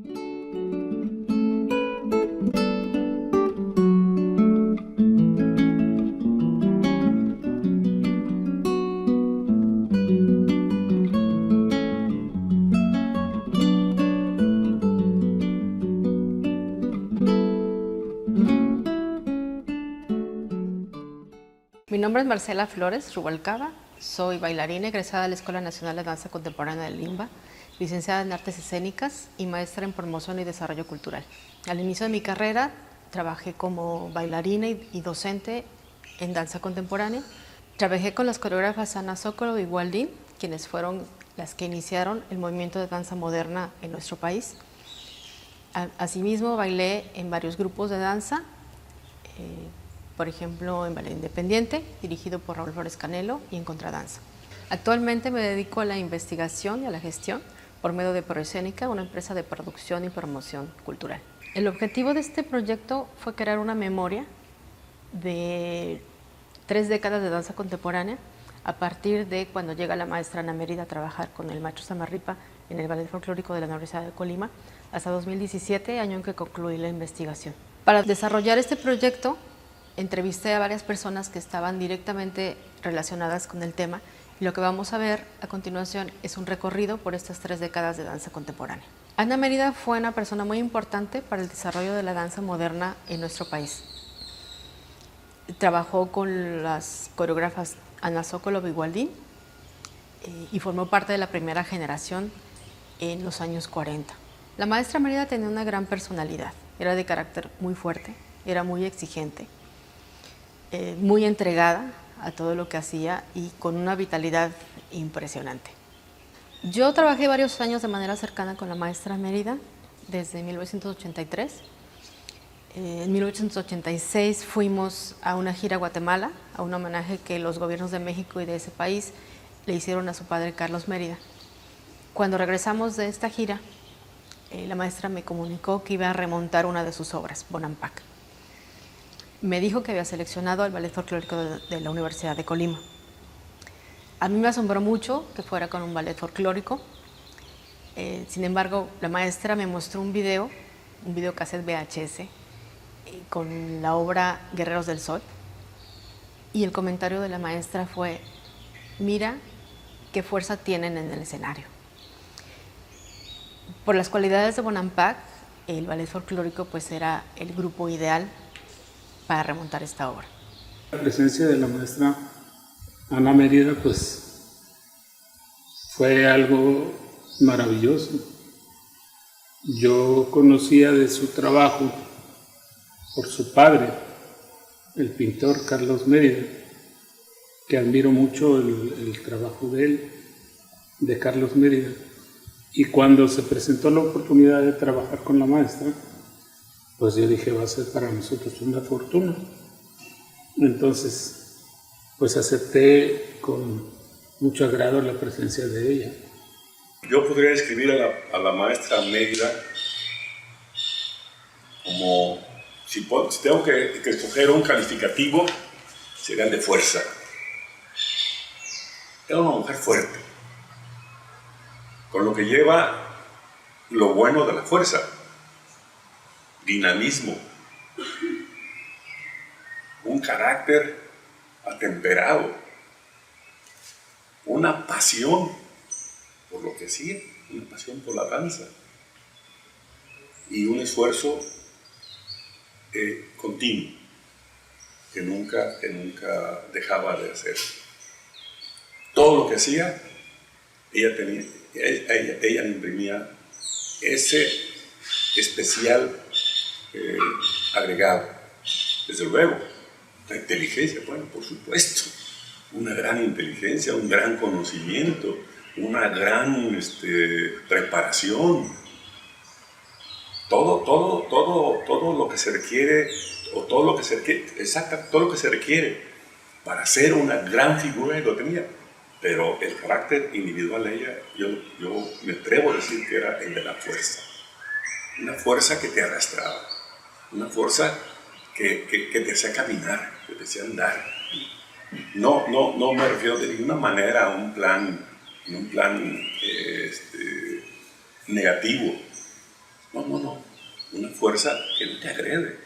Mi nombre es Marcela Flores Rubalcaba, soy bailarina egresada de la Escuela Nacional de Danza Contemporánea de Limba, licenciada en Artes Escénicas y maestra en Promoción y Desarrollo Cultural. Al inicio de mi carrera trabajé como bailarina y docente en danza contemporánea. Trabajé con las coreógrafas Ana Sokolow y Waldín, quienes fueron las que iniciaron el movimiento de danza moderna en nuestro país. Asimismo, bailé en varios grupos de danza, por ejemplo, en Ballet Independiente, dirigido por Raúl Flores Canelo, y en Contradanza. Actualmente me dedico a la investigación y a la gestión por medio de Proescénica, una empresa de producción y promoción cultural. El objetivo de este proyecto fue crear una memoria de 3 décadas de danza contemporánea a partir de cuando llega la maestra Ana Mérida a trabajar con el maestro Samarripa en el Ballet Folclórico de la Universidad de Colima hasta 2017, año en que concluí la investigación. Para desarrollar este proyecto, entrevisté a varias personas que estaban directamente relacionadas con el tema y lo que vamos a ver a continuación es un recorrido por estas 3 décadas de danza contemporánea. Ana Mérida fue una persona muy importante para el desarrollo de la danza moderna en nuestro país. Trabajó con las coreógrafas Ana Sokolow y Waldín y formó parte de la primera generación en los años 40. La maestra Mérida tenía una gran personalidad, era de carácter muy fuerte, era muy exigente, muy entregada a todo lo que hacía y con una vitalidad impresionante. Yo trabajé varios años de manera cercana con la maestra Mérida, desde 1983. En 1986 fuimos a una gira a Guatemala, a un homenaje que los gobiernos de México y de ese país le hicieron a su padre Carlos Mérida. Cuando regresamos de esta gira, la maestra me comunicó que iba a remontar una de sus obras, Bonampak. Me dijo que había seleccionado al Ballet Folclórico de la Universidad de Colima. A mí me asombró mucho que fuera con un ballet folclórico. Sin embargo, la maestra me mostró un videocassette VHS, con la obra Guerreros del Sol. Y el comentario de la maestra fue: mira qué fuerza tienen en el escenario. Por las cualidades de Bonampak, el ballet folclórico pues era el grupo ideal para remontar esta obra. La presencia de la maestra Ana Mérida pues fue algo maravilloso. Yo conocía de su trabajo por su padre, el pintor Carlos Mérida, que admiro mucho el trabajo de él, de Carlos Mérida. Y cuando se presentó la oportunidad de trabajar con la maestra, pues yo dije, va a ser para nosotros una fortuna. Entonces, pues acepté con mucho agrado la presencia de ella. Yo podría describir a la maestra Mérida como, si tengo que escoger un calificativo, sería el de fuerza. Era una mujer fuerte, con lo que lleva lo bueno de la fuerza: dinamismo, un carácter atemperado, una pasión por lo que hacía, una pasión por la danza y un esfuerzo continuo que nunca dejaba de hacer. Todo lo que hacía, ella le imprimía ese especial agregado. Desde luego, la inteligencia, bueno, por supuesto, una gran inteligencia, un gran conocimiento, una gran preparación. Todo lo que se requiere, todo lo que se requiere para ser una gran figura, lo tenía. Pero el carácter individual de ella, yo me atrevo a decir que era el de la fuerza. Una fuerza que te arrastraba, una fuerza que te hacía caminar, que te hacía andar. No me refiero de ninguna manera a un plan negativo, No. Una fuerza que no te agrede,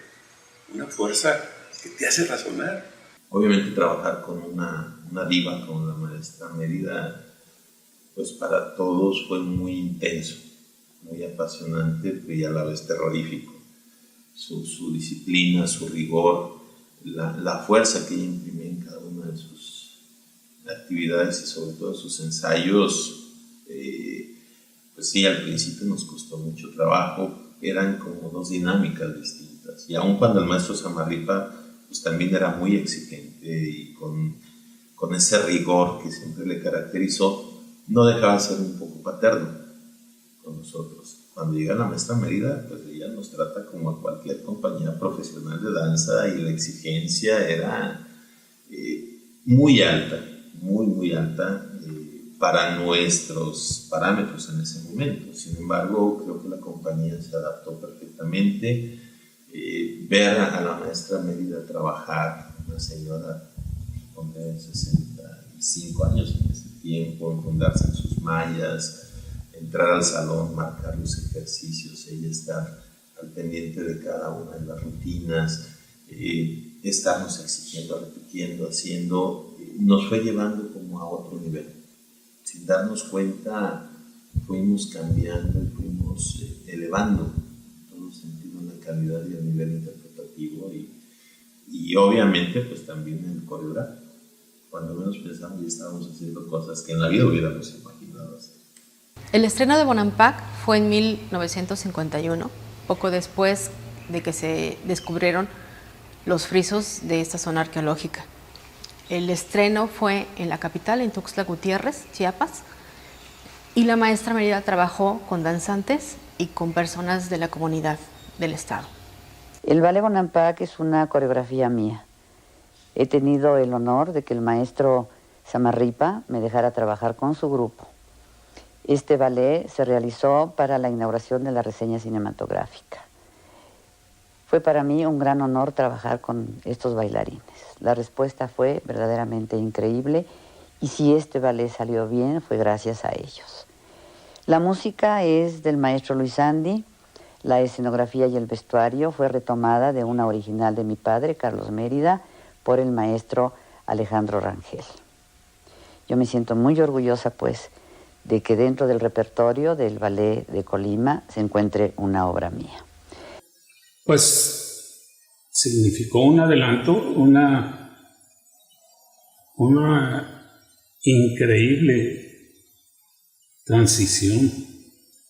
una fuerza que te hace razonar. Obviamente trabajar con una diva como la maestra Mérida, pues para todos fue muy intenso, muy apasionante y a la vez terrorífico. Su disciplina, su rigor, la fuerza que ella imprimía en cada una de sus actividades y sobre todo sus ensayos, pues sí, al principio nos costó mucho trabajo, eran como dos dinámicas distintas. Y aun cuando el maestro Samarripa pues también era muy exigente y con ese rigor que siempre le caracterizó, no dejaba de ser un poco paterno con nosotros. Cuando llega la maestra Mérida, pues ella nos trata como a cualquier compañía profesional de danza y la exigencia era muy alta, muy alta para nuestros parámetros en ese momento. Sin embargo, creo que la compañía se adaptó perfectamente. Ver a la maestra Mérida trabajar, una señora de 65 años en ese tiempo, enfundarse en sus mallas, entrar al salón, marcar los ejercicios, ella estar al pendiente de cada una de las rutinas, estarnos exigiendo, repitiendo, haciendo, nos fue llevando como a otro nivel. Sin darnos cuenta, fuimos cambiando y fuimos elevando en todo sentido la calidad y el nivel interpretativo y obviamente pues también el coreográfico. Cuando menos pensamos ya estábamos haciendo cosas que en la vida hubiéramos imaginado hacer. El estreno de Bonampak fue en 1951, poco después de que se descubrieron los frisos de esta zona arqueológica. El estreno fue en la capital, en Tuxtla Gutiérrez, Chiapas, y la maestra Mérida trabajó con danzantes y con personas de la comunidad del estado. El ballet Bonampak es una coreografía mía. He tenido el honor de que el maestro Samarripa me dejara trabajar con su grupo. Este ballet se realizó para la inauguración de la reseña cinematográfica. Fue para mí un gran honor trabajar con estos bailarines. La respuesta fue verdaderamente increíble y si este ballet salió bien fue gracias a ellos. La música es del maestro Luis Andy, la escenografía y el vestuario fue retomada de una original de mi padre, Carlos Mérida, por el maestro Alejandro Rangel. Yo me siento muy orgullosa, pues, de que dentro del repertorio del Ballet de Colima se encuentre una obra mía. Pues significó un adelanto, una increíble transición.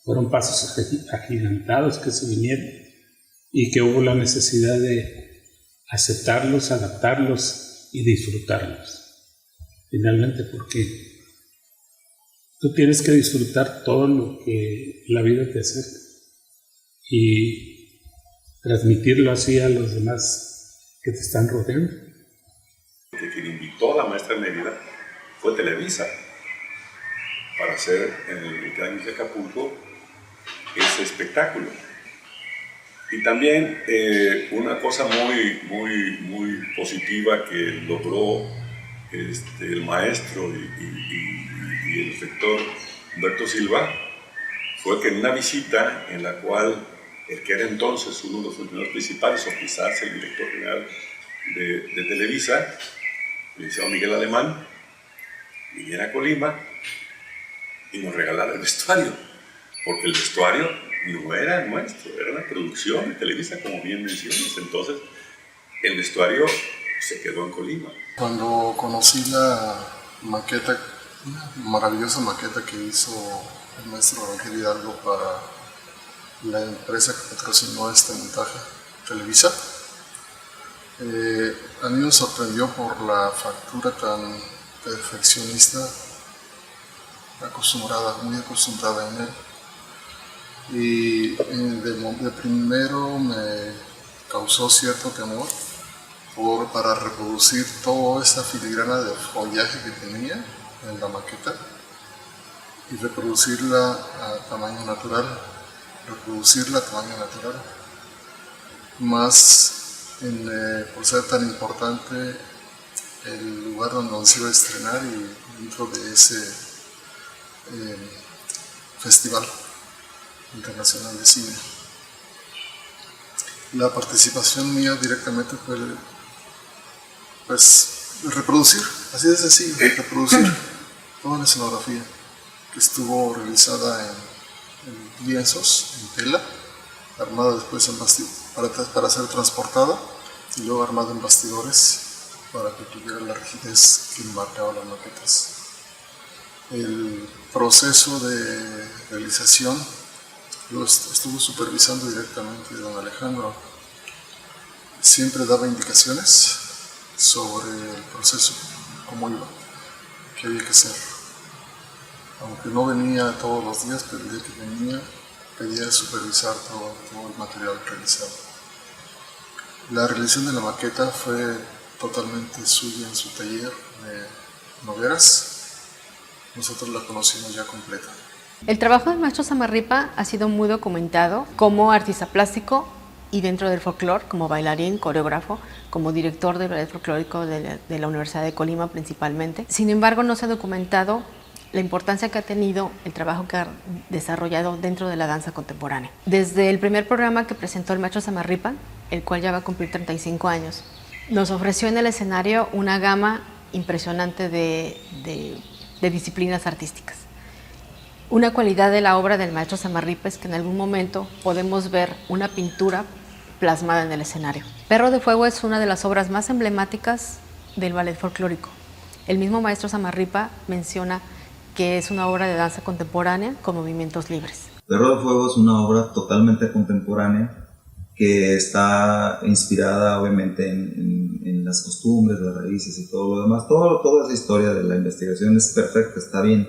Fueron pasos agigantados que se vinieron y que hubo la necesidad de aceptarlos, adaptarlos y disfrutarlos. Finalmente, porque tú tienes que disfrutar todo lo que la vida te acerca y transmitirlo así a los demás que te están rodeando. Quien invitó a la maestra Mérida fue Televisa para hacer en el 20 años de Acapulco ese espectáculo. Y también una cosa muy positiva que logró el maestro y el rector Humberto Silva fue que en una visita en la cual el que era entonces uno de los funcionarios principales, o quizás el director general de Televisa, el licenciado Miguel Alemán, viniera a Colima y nos regalara el vestuario, porque el vestuario no era nuestro, era una producción de Televisa, como bien mencionas. Entonces, el vestuario se quedó en Colima. Cuando conocí la maqueta, una maravillosa maqueta que hizo el maestro Rangel Hidalgo para la empresa que patrocinó este montaje, Televisa, a mí me sorprendió por la factura tan perfeccionista, muy acostumbrada en él. Y de primero me causó cierto temor para reproducir toda esa filigrana de follaje que tenía en la maqueta y reproducirla a tamaño natural, más por ser tan importante el lugar donde se iba a estrenar y dentro de ese festival internacional de cine. La participación mía directamente fue, pues, reproducir, así de sencillo, reproducir toda la escenografía que estuvo realizada en lienzos, en tela, armada después en para ser transportada y luego armada en bastidores para que tuviera la rigidez que marcaba las maquetas. El proceso de realización lo estuvo supervisando directamente don Alejandro. Siempre daba indicaciones sobre el proceso, cómo iba, qué había que hacer. Aunque no venía todos los días, pero el día que venía pedía supervisar todo el material realizado. La realización de la maqueta fue totalmente suya en su taller de Nogueras. Nosotros la conocimos ya completa. El trabajo del maestro Samarripa ha sido muy documentado como artista plástico y dentro del folclore, como bailarín, coreógrafo, como director del ballet folclórico de la Universidad de Colima principalmente. Sin embargo, no se ha documentado la importancia que ha tenido el trabajo que ha desarrollado dentro de la danza contemporánea. Desde el primer programa que presentó el maestro Samarripa, el cual ya va a cumplir 35 años, nos ofreció en el escenario una gama impresionante de disciplinas artísticas. Una cualidad de la obra del maestro Samarripa es que en algún momento podemos ver una pintura plasmada en el escenario. Perro de Fuego es una de las obras más emblemáticas del ballet folclórico. El mismo maestro Samarripa menciona que es una obra de danza contemporánea con movimientos libres. Perro de Fuego es una obra totalmente contemporánea que está inspirada obviamente en las costumbres, las raíces y todo lo demás. Toda esa historia de la investigación es perfecta, está bien.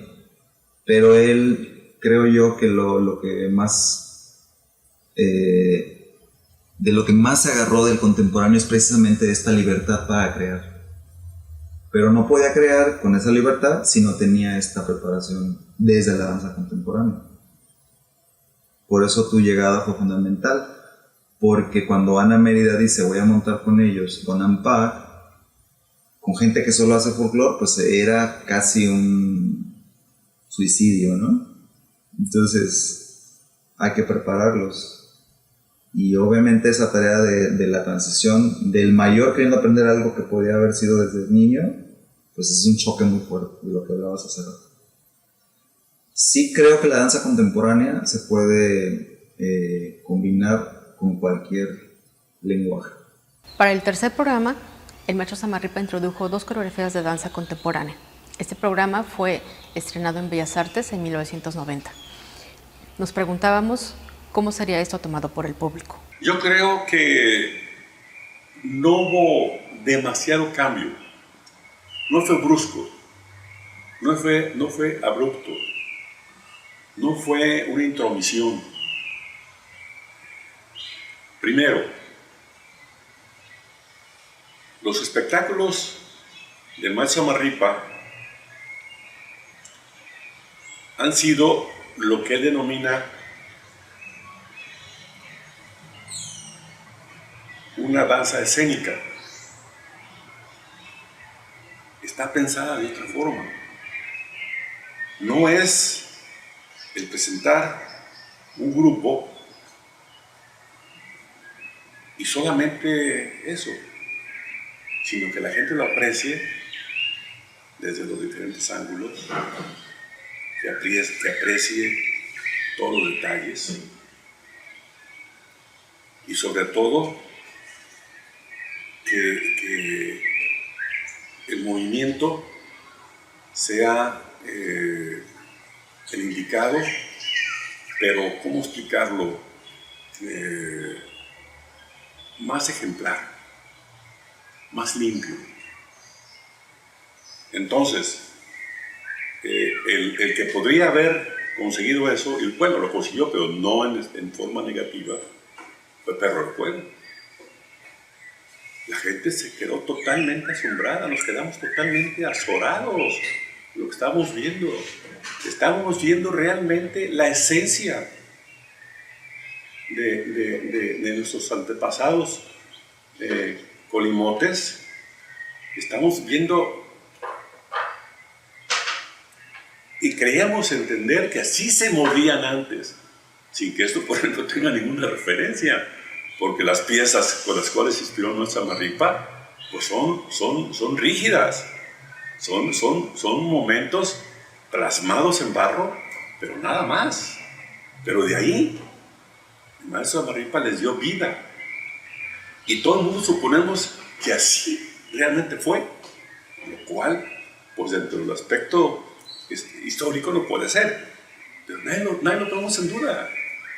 Pero él, creo yo que lo que más, de lo que más se agarró del contemporáneo es precisamente esta libertad para crear. Pero no podía crear con esa libertad si no tenía esta preparación desde la danza contemporánea. Por eso tu llegada fue fundamental, porque cuando Ana Mérida dice voy a montar con ellos, con Ampar, con gente que solo hace folclore, pues era casi un suicidio, ¿no? Entonces hay que prepararlos. Y obviamente esa tarea de la transición del mayor queriendo aprender algo que podía haber sido desde niño, pues es un choque muy fuerte de lo que hablabas hace rato. Sí creo que la danza contemporánea se puede combinar con cualquier lenguaje. Para el tercer programa, el maestro Samarripa introdujo 2 coreografías de danza contemporánea. Este programa fue estrenado en Bellas Artes en 1990. Nos preguntábamos cómo sería esto tomado por el público. Yo creo que no hubo demasiado cambio. No fue brusco, no fue abrupto, no fue una intromisión. Primero, los espectáculos del maestro Samarripa han sido lo que él denomina una danza escénica. Está pensada de otra forma. No es el presentar un grupo y solamente eso, sino que la gente lo aprecie desde los diferentes ángulos, que aprecie todos los detalles y sobre todo que el movimiento sea el indicado, pero ¿cómo explicarlo? Más ejemplar, más limpio. Entonces, el que podría haber conseguido eso, y bueno, lo consiguió, pero no en forma negativa, fue Perro de Fuego. La gente se quedó totalmente asombrada, nos quedamos totalmente azorados de lo que estábamos viendo. Estábamos viendo realmente la esencia de nuestros antepasados colimotes. Estamos viendo y creíamos entender que así se movían antes, sin que esto, por ejemplo, tenga ninguna referencia porque las piezas con las cuales se inspiró nuestra Samarripa pues son rígidas, son momentos plasmados en barro, pero nada más. Pero de ahí, el maestro Samarripa les dio vida. Y todo el mundo suponemos que así realmente fue, lo cual, pues dentro del aspecto histórico no puede ser. Pero nadie lo ponemos en duda.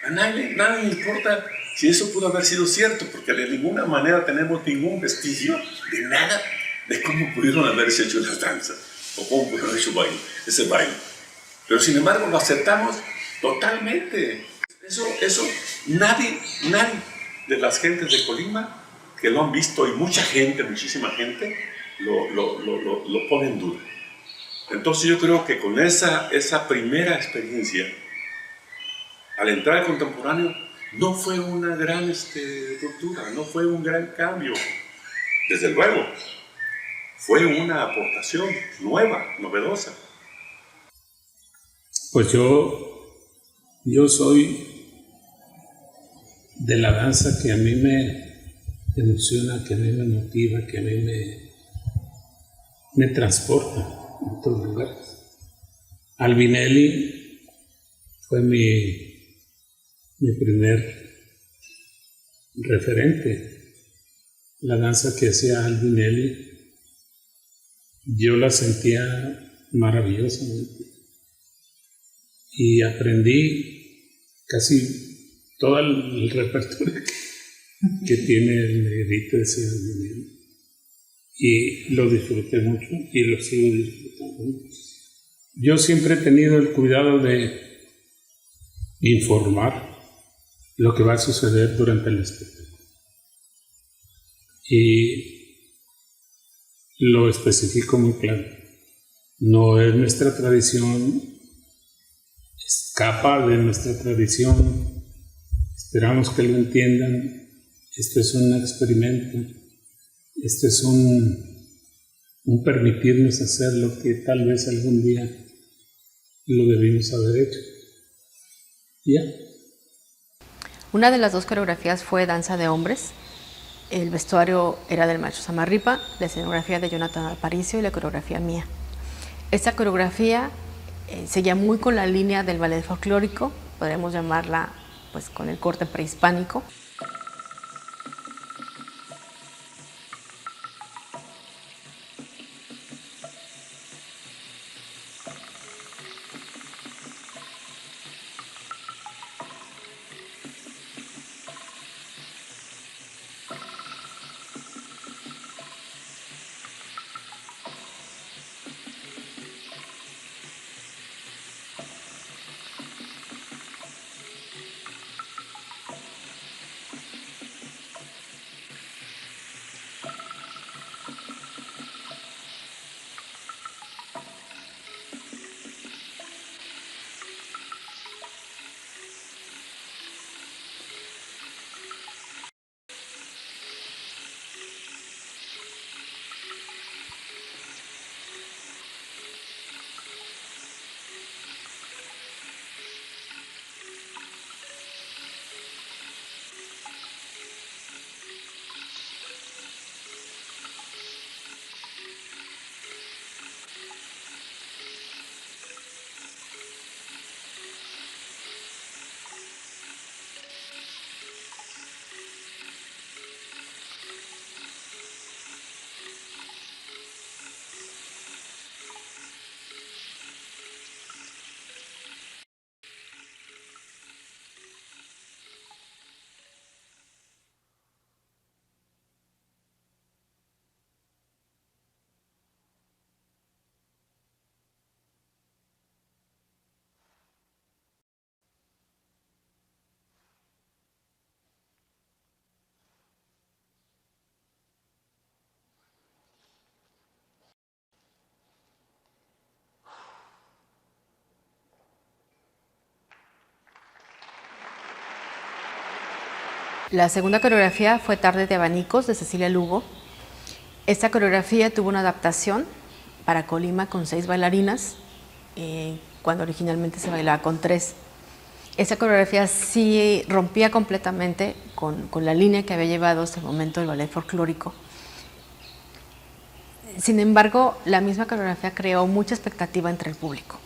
A nadie le importa si eso pudo haber sido cierto, porque de ninguna manera tenemos ningún vestigio de nada de cómo pudieron haberse hecho las danzas o cómo pudieron haber hecho ese baile. Pero sin embargo lo aceptamos totalmente. Eso nadie de las gentes de Colima que lo han visto, y muchísima gente, lo pone en duda. Entonces yo creo que con esa primera experiencia, al entrar al contemporáneo, no fue una gran ruptura, no fue un gran cambio. Desde luego, fue una aportación nueva, novedosa. Pues yo soy de la danza que a mí me emociona, que a mí me motiva, que a mí me transporta a otros lugares. Albinelli fue mi primer referente. La danza que hacía Albinelli, yo la sentía maravillosamente. Y aprendí casi todo el repertorio que tiene el negrito ese Albinelli. Y lo disfruté mucho y lo sigo disfrutando mucho. Yo siempre he tenido el cuidado de informar lo que va a suceder durante el espectáculo. Y lo especifico muy claro. No es nuestra tradición, escapa de nuestra tradición. Esperamos que lo entiendan. Esto es un experimento. Esto es un permitirnos hacer lo que tal vez algún día lo debimos haber hecho. ¿Ya? Una de las dos coreografías fue Danza de Hombres. El vestuario era del maestro Samarripa, la escenografía de Jonathan Aparicio y la coreografía mía. Esta coreografía seguía muy con la línea del ballet folclórico, podríamos llamarla pues con el corte prehispánico. La segunda coreografía fue Tarde de Abanicos de Cecilia Lugo. Esta coreografía tuvo una adaptación para Colima con 6 bailarinas, cuando originalmente se bailaba con 3. esa coreografía sí rompía completamente con la línea que había llevado hasta el momento el ballet folclórico. Sin embargo, la misma coreografía creó mucha expectativa entre el público.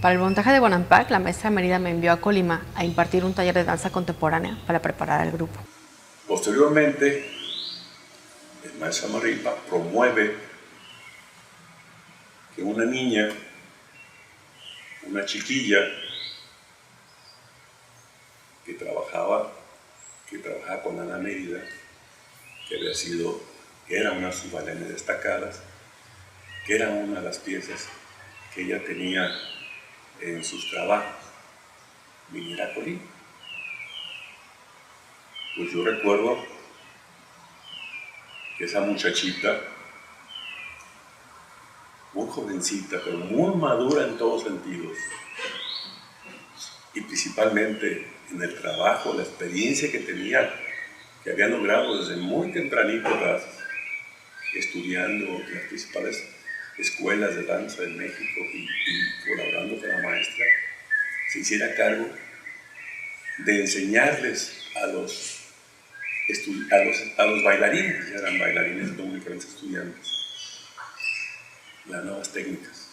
Para el montaje de Bonampak, la maestra Mérida me envió a Colima a impartir un taller de danza contemporánea para preparar al grupo. Posteriormente, el maestro Samarripa promueve que una niña, una chiquilla que trabajaba con Ana Mérida, que era una de sus bailarines destacadas, que era una de las piezas que ella tenía en sus trabajos, viniera a Colima. Pues yo recuerdo que esa muchachita, muy jovencita, pero muy madura en todos sentidos, y principalmente en el trabajo, la experiencia que tenía, que había logrado desde muy tempranito edad, estudiando en las principales escuelas de danza de México y colaborando con la maestra, se hiciera cargo de enseñarles a los bailarines, ya eran bailarines, no únicamente estudiantes, las nuevas técnicas.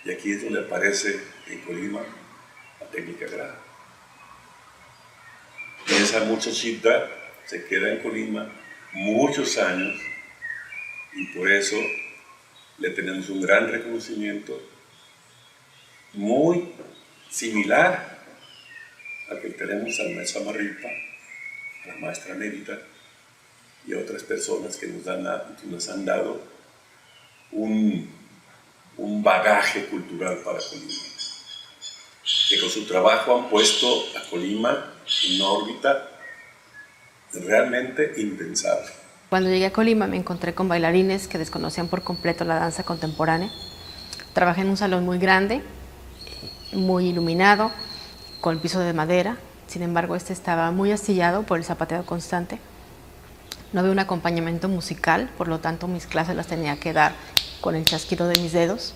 Y aquí es donde aparece en Colima la técnica Grada. Y esa muchachita se queda en Colima muchos años y por eso le tenemos un gran reconocimiento, muy similar al que tenemos al maestro Samarripa, a la maestra Mérida y a otras personas que nos han dado un bagaje cultural para Colima. que con su trabajo han puesto a Colima en una órbita realmente impensable. Cuando llegué a Colima me encontré con bailarines que desconocían por completo la danza contemporánea. Trabajé en un salón muy grande, muy iluminado, con el piso de madera. Sin embargo, este estaba muy astillado por el zapateo constante. No había un acompañamiento musical, por lo tanto mis clases las tenía que dar con el chasquido de mis dedos,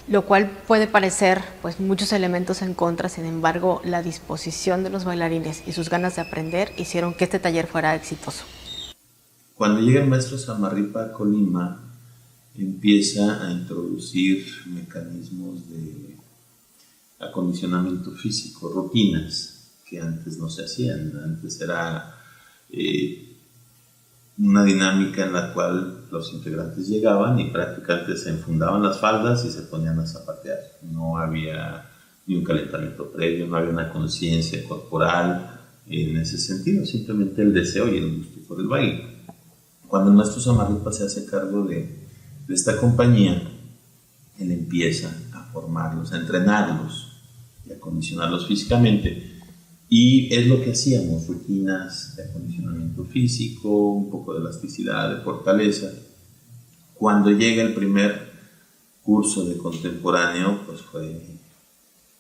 lo cual puede parecer pues muchos elementos en contra. Sin embargo, la disposición de los bailarines y sus ganas de aprender hicieron que este taller fuera exitoso. Cuando llega el maestro Samarripa a Colima, empieza a introducir mecanismos de acondicionamiento físico, rutinas que antes no se hacían. Antes era una dinámica en la cual los integrantes llegaban y prácticamente se enfundaban las faldas y se ponían a zapatear. No había ni un calentamiento previo, no había una conciencia corporal en ese sentido, simplemente el deseo y el gusto por el baile. Cuando el maestro Samarripa se hace cargo de esta compañía, él empieza a formarlos, a entrenarlos y a acondicionarlos físicamente. Y es lo que hacíamos, rutinas de acondicionamiento físico, un poco de elasticidad, de fortaleza. Cuando llega el primer curso de contemporáneo, pues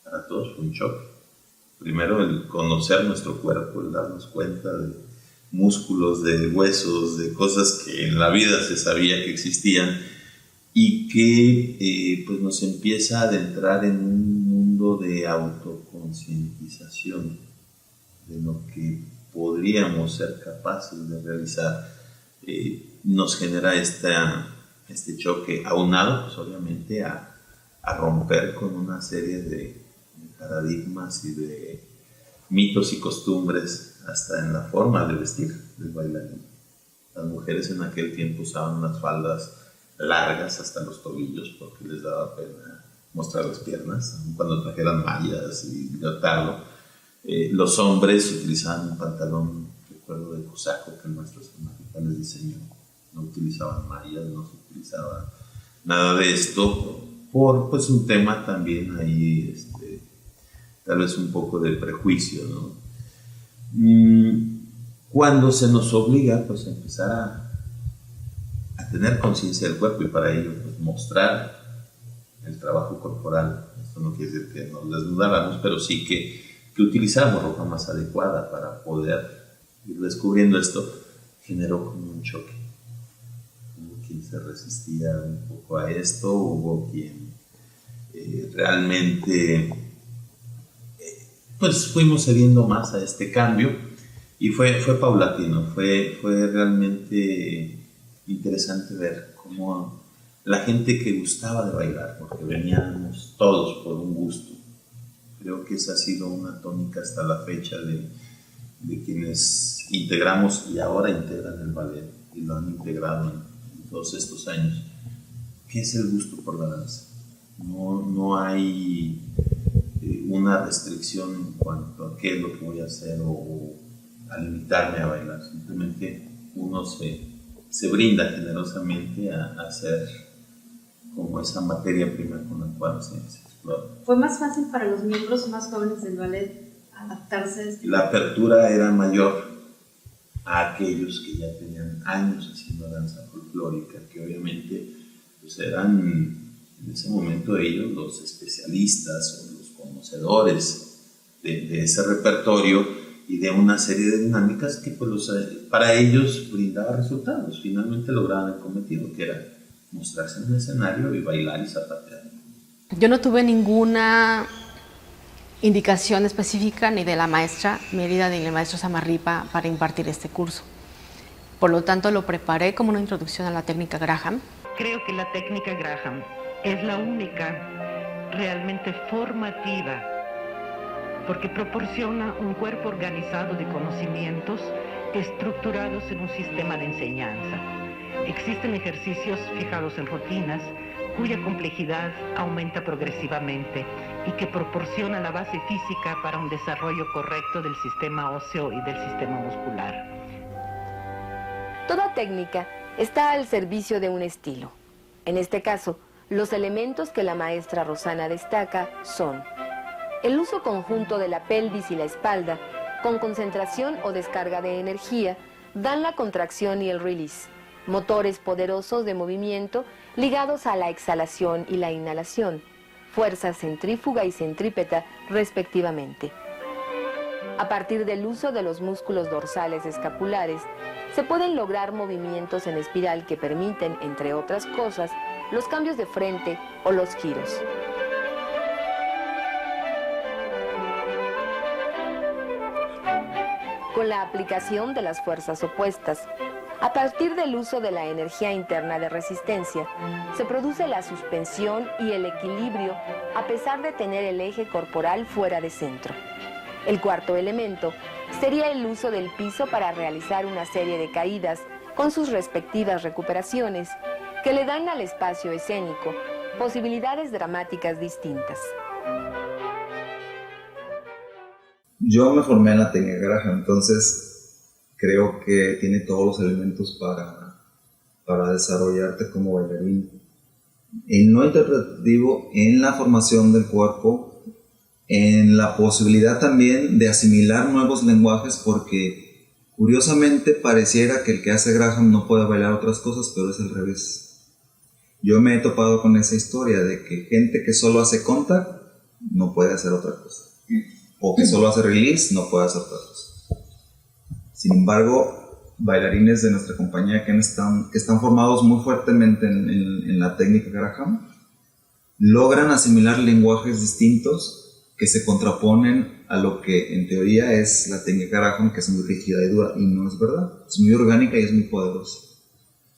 para todos fue un shock. Primero el conocer nuestro cuerpo, el darnos cuenta de músculos, de huesos, de cosas que en la vida se sabía que existían y que pues nos empieza a adentrar en un mundo de autoconcientización de lo que podríamos ser capaces de realizar. Nos genera este choque aunado, pues obviamente a romper con una serie de paradigmas y de mitos y costumbres hasta en la forma de vestir del bailarín. Las mujeres en aquel tiempo usaban unas faldas largas hasta los tobillos porque les daba pena mostrar las piernas, aun cuando trajeran mallas y leotardo. Los hombres utilizaban un pantalón, recuerdo, de cosaco que el maestro Samarripa les diseñó. No utilizaban mallas, no se utilizaba nada de esto por pues un tema también ahí, tal vez un poco de prejuicio, ¿no? Cuando se nos obliga pues a empezar a tener conciencia del cuerpo y para ello pues, mostrar el trabajo corporal, esto no quiere decir que nos desnudáramos, pero sí que utilizáramos ropa más adecuada para poder ir descubriendo esto, generó como un choque. Hubo quien se resistía un poco a esto, hubo quien realmente pues fuimos cediendo más a este cambio y fue paulatino, fue realmente interesante ver cómo la gente que gustaba de bailar, porque veníamos todos por un gusto, creo que esa ha sido una tónica hasta la fecha de quienes integramos y ahora integran el ballet y lo han integrado en todos estos años, que es el gusto por la danza. No hay una restricción en cuanto a qué es lo que voy a hacer o a limitarme a bailar. Simplemente uno se brinda generosamente a hacer como esa materia prima con la cual se explora. ¿Fue más fácil para los miembros más jóvenes del ballet adaptarse a esto? La apertura era mayor a aquellos que ya tenían años haciendo danza folclórica, que obviamente pues eran en ese momento ellos los especialistas o los conocedores de ese repertorio y de una serie de dinámicas que pues, para ellos brindaba resultados. Finalmente lograban el cometido, que era mostrarse en un escenario y bailar y zapatear. Yo no tuve ninguna indicación específica ni de la maestra Mérida ni del maestro Samarripa para impartir este curso. Por lo tanto, lo preparé como una introducción a la técnica Graham. Creo que la técnica Graham es la única realmente formativa, porque proporciona un cuerpo organizado de conocimientos estructurados en un sistema de enseñanza. Existen ejercicios fijados en rutinas cuya complejidad aumenta progresivamente y que proporciona la base física para un desarrollo correcto del sistema óseo y del sistema muscular. Toda técnica está al servicio de un estilo. En este caso, los elementos que la maestra Rosana destaca son El uso conjunto de la pelvis y la espalda, con concentración o descarga de energía, dan la contracción y el release, motores poderosos de movimiento ligados a la exhalación y la inhalación, fuerza centrífuga y centrípeta respectivamente. A partir del uso de los músculos dorsales escapulares, se pueden lograr movimientos en espiral que permiten, entre otras cosas, los cambios de frente o los giros. Con la aplicación de las fuerzas opuestas, a partir del uso de la energía interna de resistencia, se produce la suspensión y el equilibrio a pesar de tener el eje corporal fuera de centro. El cuarto elemento sería el uso del piso para realizar una serie de caídas con sus respectivas recuperaciones que le dan al espacio escénico posibilidades dramáticas distintas. Yo me formé en la técnica Graham, entonces creo que tiene todos los elementos para desarrollarte como bailarín. En lo interpretativo, en la formación del cuerpo, en la posibilidad también de asimilar nuevos lenguajes, porque curiosamente pareciera que el que hace Graham no puede bailar otras cosas, pero es al revés. Yo me he topado con esa historia de que gente que solo hace contact no puede hacer otra cosa, o que solo hace release no puede hacer otra cosa. Sin embargo, bailarines de nuestra compañía que están formados muy fuertemente en la técnica Graham logran asimilar lenguajes distintos que se contraponen a lo que en teoría es la técnica Graham, que es muy rígida y dura, y no es verdad. Es muy orgánica y es muy poderosa.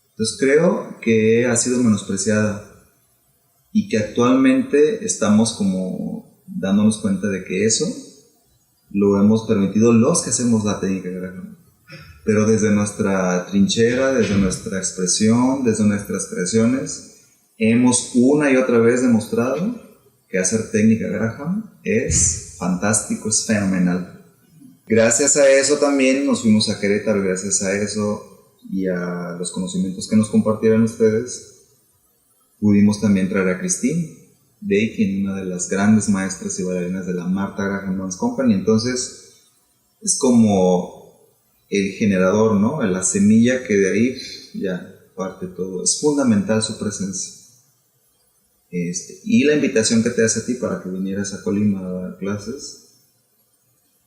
Entonces creo que ha sido menospreciada y que actualmente estamos como dándonos cuenta de que eso lo hemos permitido los que hacemos la técnica Graham. Pero desde nuestra trinchera, desde nuestra expresión, desde nuestras creaciones, hemos una y otra vez demostrado que hacer técnica Graham es fantástico, es fenomenal. Gracias a eso también nos fuimos a Querétaro, gracias a eso y a los conocimientos que nos compartieron ustedes, pudimos también traer a Christine Dakin, una de las grandes maestras y bailarinas de la Martha Graham Dance Company. Entonces es como el generador, ¿no? La semilla que de ahí ya parte todo. Es fundamental su presencia. Y la invitación que te hace a ti para que vinieras a Colima a dar clases,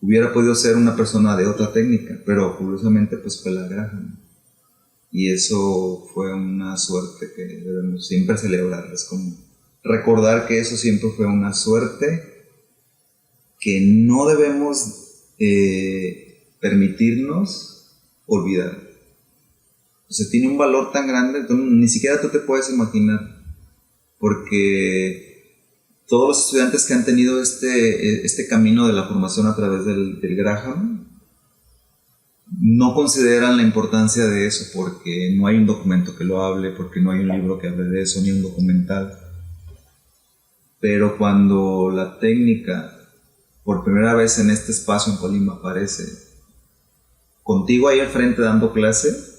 hubiera podido ser una persona de otra técnica, pero curiosamente pues fue la Graham. Y eso fue una suerte que debemos siempre celebrar. Es como recordar que eso siempre fue una suerte que no debemos permitirnos olvidar. O sea, tiene un valor tan grande, ni siquiera tú te puedes imaginar. Porque todos los estudiantes que han tenido este camino de la formación a través del Graham no consideran la importancia de eso, porque no hay un documento que lo hable, porque no hay un libro que hable de eso, ni un documental. Pero cuando la técnica por primera vez en este espacio en Colima aparece contigo ahí al frente dando clase,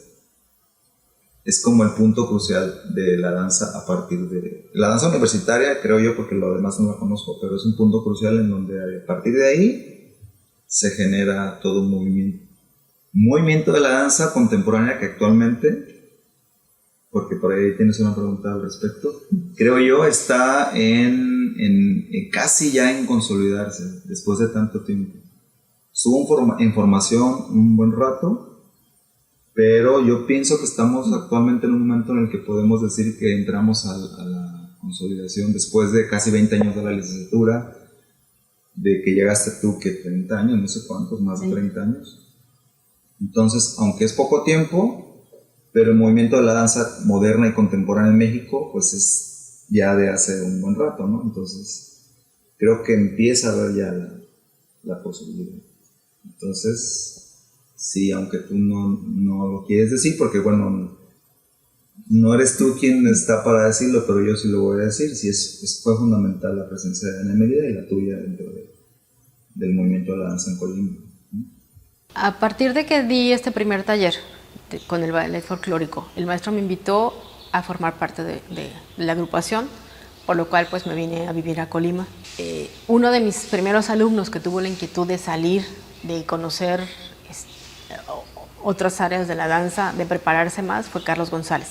es como el punto crucial de la danza a partir de... La danza universitaria, creo yo, porque lo demás no la conozco, pero es un punto crucial en donde a partir de ahí se genera todo un movimiento. Movimiento de la danza contemporánea que actualmente, porque por ahí tienes una pregunta al respecto, creo yo está casi ya en consolidarse después de tanto tiempo. Estuvo en formación un buen rato, pero yo pienso que estamos actualmente en un momento en el que podemos decir que entramos a la consolidación después de casi 20 años de la licenciatura, de que llegaste tú, que 30 años, no sé cuántos, más de 30 años. Entonces, aunque es poco tiempo, pero el movimiento de la danza moderna y contemporánea en México, pues es ya de hace un buen rato, ¿no? Entonces, creo que empieza a haber ya la posibilidad. Entonces, sí, aunque tú no lo quieres decir, porque bueno, no eres tú quien está para decirlo, pero yo sí lo voy a decir. Sí, fue fundamental la presencia de Ana Mérida y la tuya dentro del movimiento de la danza en Colima. A partir de que di este primer taller con el ballet folclórico, el maestro me invitó a formar parte de la agrupación por lo cual pues me vine a vivir a Colima. Uno de mis primeros alumnos que tuvo la inquietud de salir, de conocer otras áreas de la danza, de prepararse más, fue Carlos González.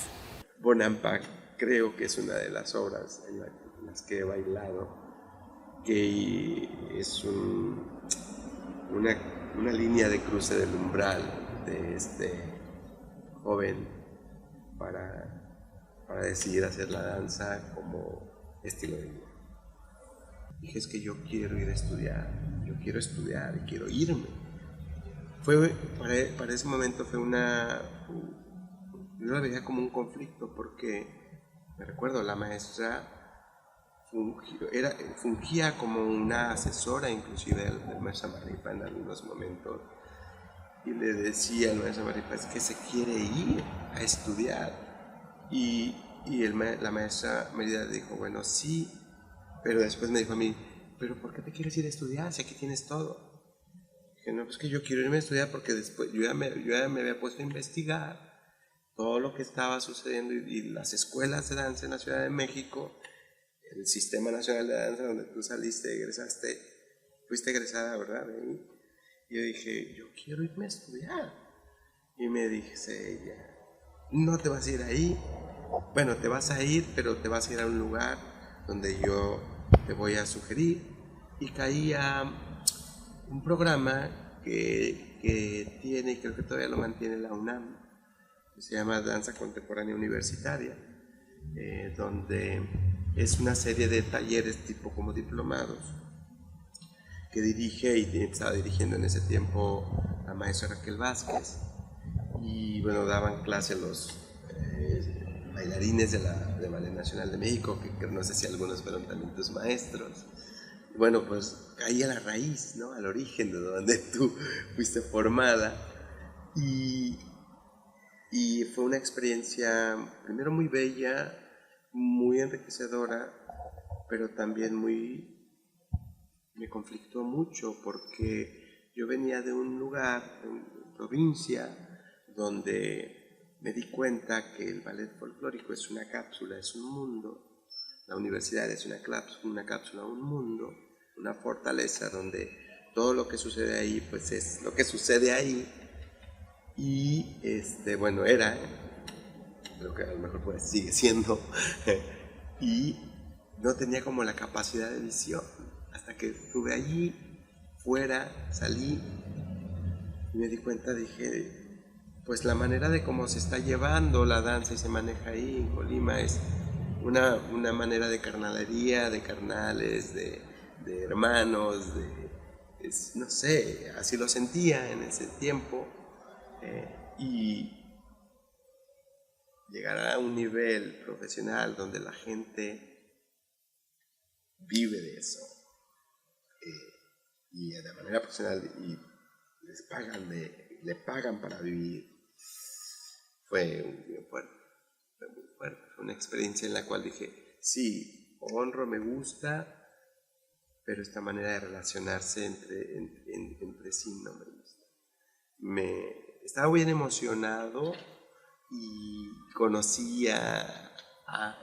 Bonampak creo que es una de las obras en las que he bailado, que es una línea de cruce del umbral de este joven para decidir hacer la danza como estilo de vida. Dije, es que yo quiero ir a estudiar, yo quiero estudiar y quiero irme. Para ese momento fue yo lo veía como un conflicto, porque me recuerdo, la maestra fungía como una asesora inclusive del maestro Samarripa en algunos momentos, y le decía al maestro Samarripa, es que se quiere ir a estudiar, y la maestra Mérida dijo, bueno, sí, pero después me dijo a mí, pero ¿por qué te quieres ir a estudiar si aquí tienes todo? Dije, no, pues que yo quiero irme a estudiar porque después yo ya me había puesto a investigar todo lo que estaba sucediendo y las escuelas de danza en la Ciudad de México, el Sistema Nacional de Danza donde tú saliste, fuiste egresada, ¿verdad? De ahí. Y yo dije, yo quiero irme a estudiar. Y me dice ella, no te vas a ir ahí, bueno, te vas a ir, pero te vas a ir a un lugar donde yo te voy a sugerir. Y caí a un programa que tiene, y creo que todavía lo mantiene la UNAM, que se llama Danza Contemporánea Universitaria, donde es una serie de talleres tipo como diplomados que dirige y estaba dirigiendo en ese tiempo la maestra Raquel Vázquez, y bueno, daban clase los bailarines de Ballet Nacional de México, que no sé si algunos fueron también tus maestros. Y bueno, pues caí a la raíz, ¿no? Al origen de donde tú fuiste formada, y fue una experiencia primero muy bella, muy enriquecedora, pero también me conflictó mucho, porque yo venía de un lugar, de una provincia, donde me di cuenta que el ballet folclórico es una cápsula, es un mundo. La universidad es una cápsula, un mundo, una fortaleza donde todo lo que sucede ahí, pues es lo que sucede ahí. Y bueno, creo que a lo mejor pues sigue siendo, y no tenía como la capacidad de visión, hasta que estuve allí, fuera, salí, y me di cuenta, dije, pues la manera de cómo se está llevando la danza y se maneja ahí en Colima es una manera de carnalería, de carnales, de hermanos, no sé, así lo sentía en ese tiempo. Y llegar a un nivel profesional donde la gente vive de eso, y de manera profesional, y le pagan para vivir, fue muy fuerte, fue una experiencia en la cual dije, sí, honro, me gusta, pero esta manera de relacionarse entre sí no me gusta. Estaba bien emocionado y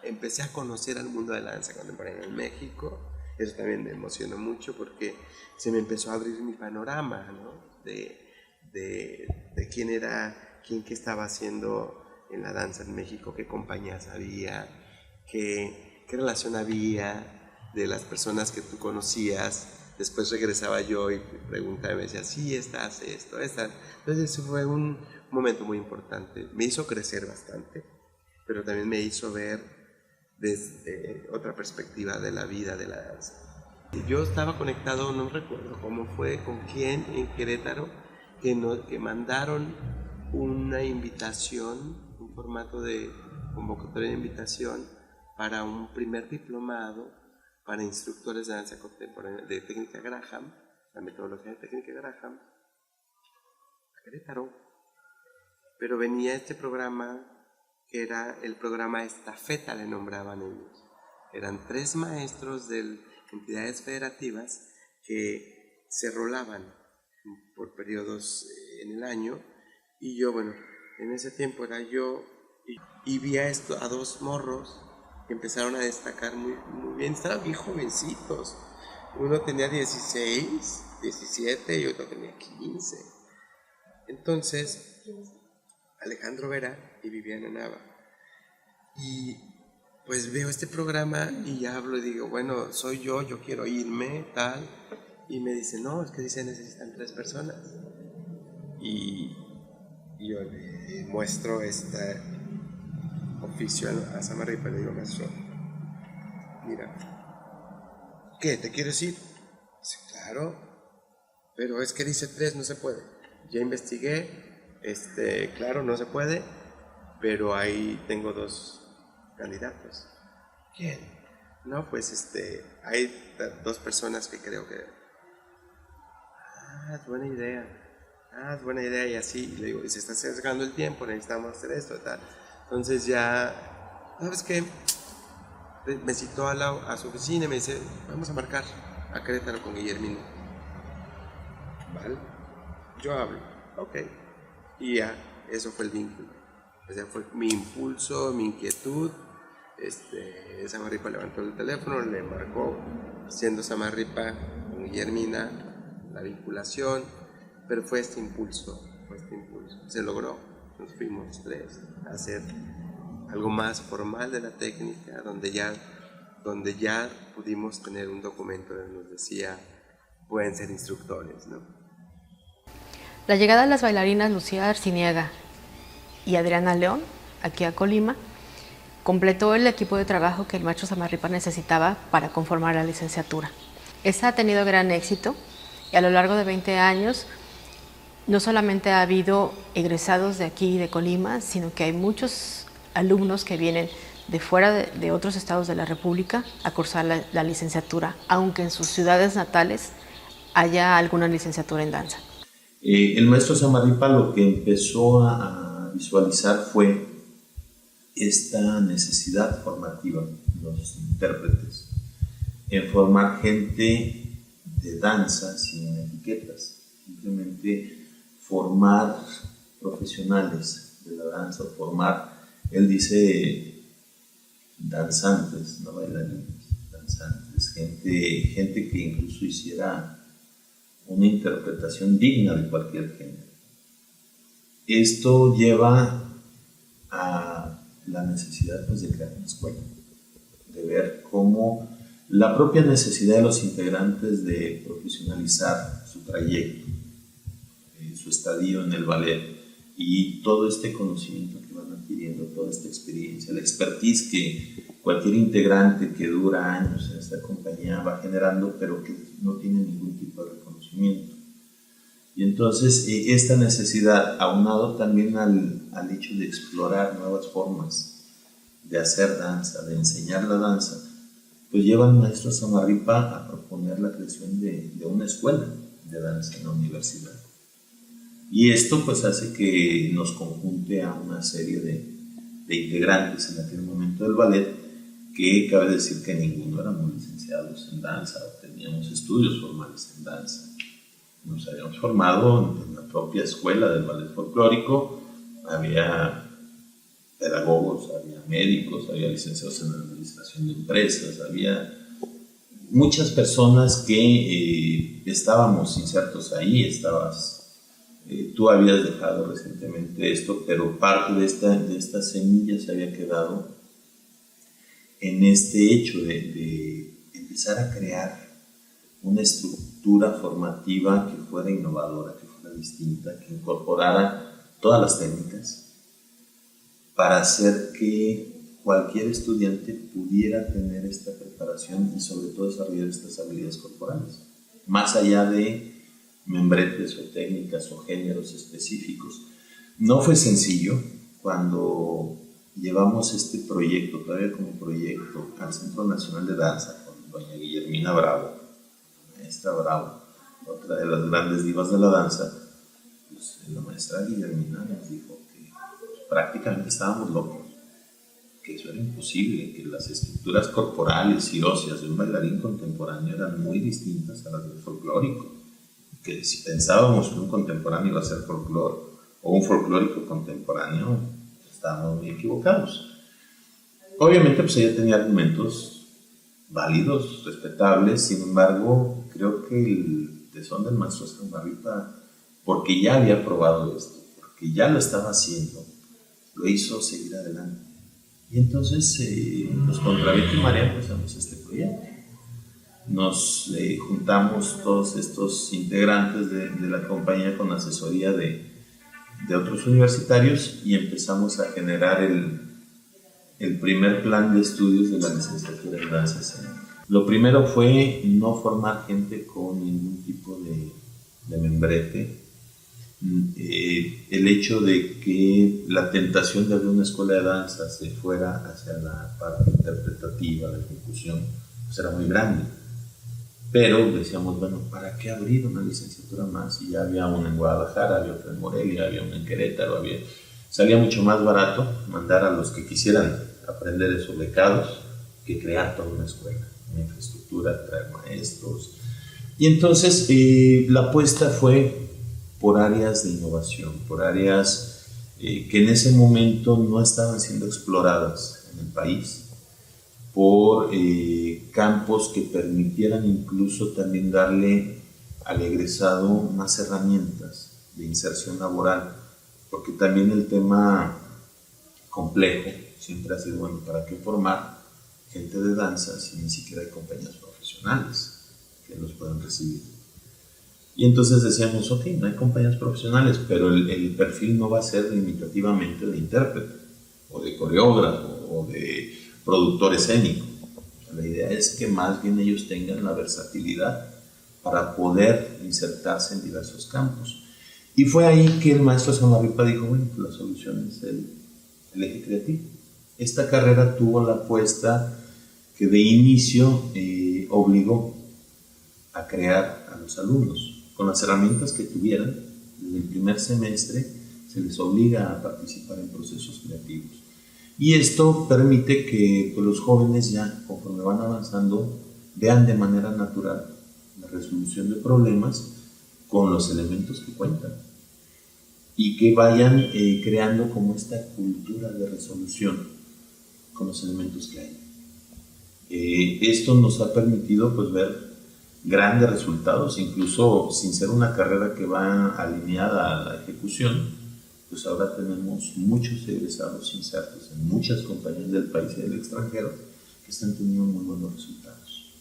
empecé a conocer al mundo de la danza contemporánea en México. Eso también me emocionó mucho porque se me empezó a abrir mi panorama, ¿no? de quién era, qué estaba haciendo en la danza en México, qué compañías había, qué relación había de las personas que tú conocías. Después regresaba yo y preguntaba, me decía, sí, estás esto, esta. Entonces eso fue un momento muy importante. Me hizo crecer bastante, pero también me hizo ver desde otra perspectiva de la vida de la danza. Yo estaba conectado, no recuerdo cómo fue, con quién en Querétaro, que mandaron una invitación, un formato de convocatoria de invitación para un primer diplomado para instructores de danza contemporánea, de técnica Graham, la metodología de técnica Graham, a Querétaro. Pero venía este programa, que era el programa Estafeta, le nombraban ellos. Eran 3 maestros de entidades federativas que se rolaban por periodos en el año, y yo, bueno, en ese tiempo era yo, y vi a 2 morros empezaron a destacar muy, muy bien. Estaban bien jovencitos. Uno tenía 16, 17 y otro tenía 15. Entonces, Alejandro Vera y Viviana Nava. Y pues veo este programa y hablo y digo, bueno, soy yo quiero irme, tal. Y me dice, no, es que dice necesitan 3 personas. Y yo le muestro este oficio a Samarripa y le digo, maestro, mira, ¿qué? ¿Te quieres ir? Dice, claro, pero es que dice 3, no se puede. Ya investigué, claro, no se puede, pero ahí tengo 2 candidatos. ¿Quién? No, pues hay 2 personas que creo que... es buena idea, y así, y le digo, y se está acercando el tiempo, necesitamos hacer esto, tal. Entonces ya, ¿sabes qué? Me citó a su oficina y me dice, vamos a marcar a Querétaro con Guillermina. ¿Vale? Yo hablo, ok. Y ya, eso fue el vínculo. O sea, fue mi impulso, mi inquietud. Samarripa levantó el teléfono, le marcó, siendo Samarripa con Guillermina, la vinculación, pero fue este impulso. Se logró, nos fuimos 3 a hacer algo más formal de la técnica, donde ya pudimos tener un documento que nos decía, pueden ser instructores, ¿no? La llegada de las bailarinas Lucía Arciniega y Adriana León, aquí a Colima, completó el equipo de trabajo que el maestro Samarripa necesitaba para conformar la licenciatura. Esta ha tenido gran éxito y a lo largo de 20 años no solamente ha habido egresados de aquí de Colima, sino que hay muchos alumnos que vienen de fuera de otros estados de la República a cursar la licenciatura, aunque en sus ciudades natales haya alguna licenciatura en danza. El maestro Samarripa lo que empezó a visualizar fue esta necesidad formativa de los intérpretes, en formar gente de danza sin etiquetas, simplemente formar profesionales de la danza, formar, él dice, danzantes, no bailarines, danzantes, gente que incluso hiciera una interpretación digna de cualquier género. Esto lleva a la necesidad pues, de crear una escuela, de ver cómo la propia necesidad de los integrantes de profesionalizar su trayecto, su estadio en el ballet y todo este conocimiento que van adquiriendo, toda esta experiencia, la expertise que cualquier integrante que dura años en esta compañía va generando, pero que no tiene ningún tipo de reconocimiento. Y entonces esta necesidad, aunado también al hecho de explorar nuevas formas de hacer danza, de enseñar la danza, pues lleva al maestro Samarripa a proponer la creación de una escuela de danza en la universidad. Y esto pues hace que nos conjunte a una serie de integrantes en aquel momento del ballet, que cabe decir que ninguno éramos licenciados en danza, teníamos estudios formales en danza. Nos habíamos formado en la propia escuela del ballet folclórico, había pedagogos, había médicos, había licenciados en administración de empresas, había muchas personas que estábamos insertos ahí, tú habías dejado recientemente esto, pero parte de esta semilla se había quedado en este hecho de empezar a crear una estructura formativa que fuera innovadora, que fuera distinta, que incorporara todas las técnicas para hacer que cualquier estudiante pudiera tener esta preparación y sobre todo desarrollar estas habilidades corporales, más allá de membretes o técnicas o géneros específicos. No fue sencillo. Cuando llevamos este proyecto, todavía como proyecto, al Centro Nacional de Danza con doña Guillermina Bravo, maestra Bravo, otra de las grandes divas de la danza, pues la maestra Guillermina nos dijo que prácticamente estábamos locos, que eso era imposible, que las estructuras corporales y óseas de un bailarín contemporáneo eran muy distintas a las del folclórico, que si pensábamos que un contemporáneo iba a ser folclore o un folclórico contemporáneo, estábamos muy equivocados. Obviamente pues ella tenía argumentos válidos, respetables, sin embargo creo que el tesón del maestro Samarripa, porque ya había probado esto, porque ya lo estaba haciendo, lo hizo seguir adelante. Y entonces pues contra Betty y María empezamos este proyecto. Nos juntamos todos estos integrantes de la compañía con asesoría de otros universitarios y empezamos a generar el primer plan de estudios de la licenciatura en danza escénica. Lo primero fue no formar gente con ningún tipo de membrete. El hecho de que la tentación de abrir una escuela de danza se fuera hacia la parte interpretativa, de ejecución, pues era muy grande. Pero decíamos, bueno, ¿para qué abrir una licenciatura más? Y ya había una en Guadalajara, había otra en Morelia, había una en Querétaro, salía mucho más barato mandar a los que quisieran aprender esos becados que crear toda una escuela, una infraestructura, traer maestros. Y entonces la apuesta fue por áreas de innovación, por áreas que en ese momento no estaban siendo exploradas en el país, por campos que permitieran incluso también darle al egresado más herramientas de inserción laboral, porque también el tema complejo siempre ha sido, bueno, ¿para qué formar gente de danza si ni siquiera hay compañías profesionales que los puedan recibir? Y entonces decíamos, ok, no hay compañías profesionales, pero el perfil no va a ser limitativamente de intérprete, o de coreógrafo, o de productor escénico. La idea es que más bien ellos tengan la versatilidad para poder insertarse en diversos campos. Y fue ahí que el maestro Samarripa dijo, bueno, pues la solución es el eje creativo. Esta carrera tuvo la apuesta que de inicio obligó a crear a los alumnos. Con las herramientas que tuvieran, desde el primer semestre se les obliga a participar en procesos creativos. Y esto permite que pues, los jóvenes ya, conforme van avanzando, vean de manera natural la resolución de problemas con los elementos que cuentan y que vayan creando como esta cultura de resolución con los elementos que hay. Esto nos ha permitido pues, ver grandes resultados, incluso sin ser una carrera que va alineada a la ejecución. Pues ahora tenemos muchos egresados insertos en muchas compañías del país y del extranjero que están teniendo muy buenos resultados.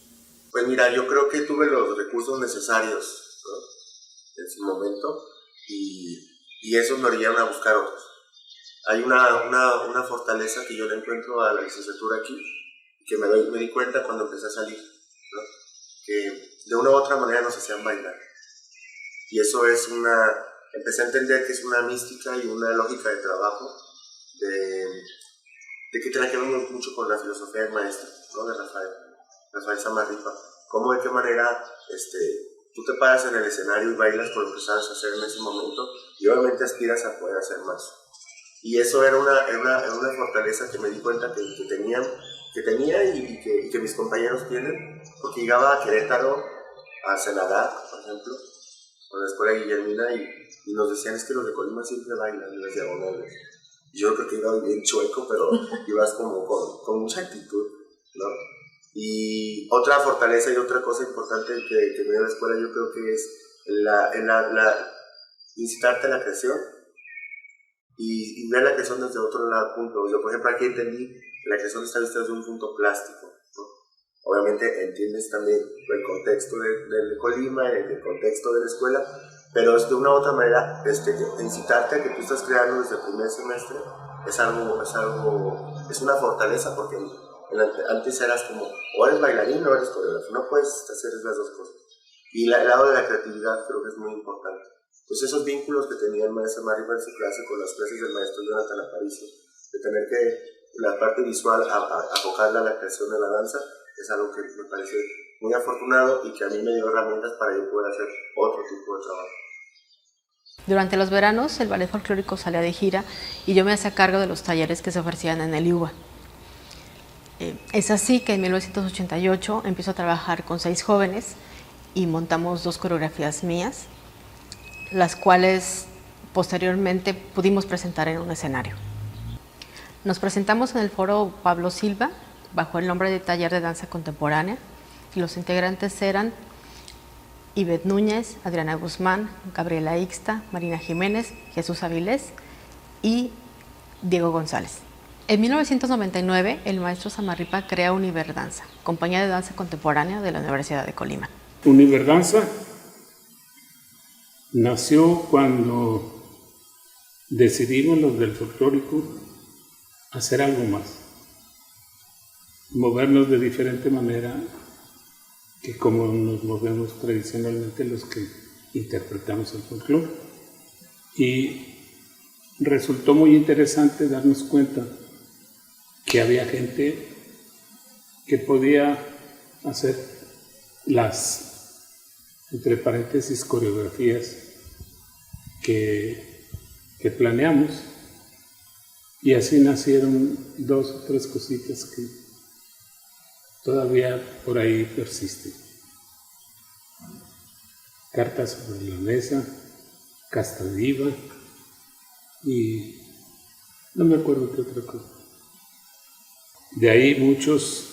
Pues mira, yo creo que tuve los recursos necesarios, ¿no?, en su momento y eso me orillaron a buscar otros. Hay una fortaleza que yo le encuentro a la licenciatura aquí que me di cuenta cuando empecé a salir, ¿no?, que de una u otra manera nos hacían bailar. Y eso es empecé a entender que es una mística y una lógica de trabajo de que tiene que ver mucho con la filosofía del maestro, ¿no?, de Rafael Samarripa. Cómo, de qué manera tú te paras en el escenario y bailas por lo que sabes hacer en ese momento y obviamente aspiras a poder hacer más. Y eso era una fortaleza que me di cuenta que tenía y que mis compañeros tienen, porque llegaba a Querétaro, a Senadac, por ejemplo, con la escuela Guillermina y nos decían, es que los de Colima siempre bailan en las diagonales. Y yo creo que iba bien chueco, pero ibas como con mucha actitud, ¿no? Y otra fortaleza y otra cosa importante que me dio la escuela, yo creo que es incitarte a la creación y ver la creación desde otro punto. Yo, por ejemplo, aquí entendí que la creación está vista desde un punto plástico, ¿no? Obviamente entiendes también el contexto de Colima, el contexto de la escuela, pero de una u otra manera incitarte a que tú estás creando desde el primer semestre es una fortaleza, porque antes eras como, o eres bailarín o eres coreógrafo, no puedes hacer las dos cosas. Y el lado de la creatividad creo que es muy importante. Pues esos vínculos que tenía el maestro Samarripa en su clase con las clases del maestro Jonathan Aparicio, de tener que la parte visual abocarla a la creación de la danza, es algo que me parece muy afortunado y que a mí me dio herramientas para yo poder hacer otro tipo de trabajo. Durante los veranos el ballet folclórico salía de gira y yo me hacía cargo de los talleres que se ofrecían en el IUBA. Es así que en 1988 empiezo a trabajar con 6 jóvenes y montamos 2 coreografías mías, las cuales posteriormente pudimos presentar en un escenario. Nos presentamos en el foro Pablo Silva bajo el nombre de Taller de Danza Contemporánea y los integrantes eran Ivette Núñez, Adriana Guzmán, Gabriela Ixta, Marina Jiménez, Jesús Avilés y Diego González. En 1999, el maestro Samarripa crea Univerdanza, compañía de danza contemporánea de la Universidad de Colima. Univerdanza nació cuando decidimos los del folclórico hacer algo más, movernos de diferente manera que como nos movemos tradicionalmente los que interpretamos el folclore. Y resultó muy interesante darnos cuenta que había gente que podía hacer las, entre paréntesis, coreografías que planeamos, y así nacieron 2 o 3 cositas que todavía por ahí persisten. Cartas sobre la mesa, Casta Diva y no me acuerdo qué otra cosa. De ahí muchos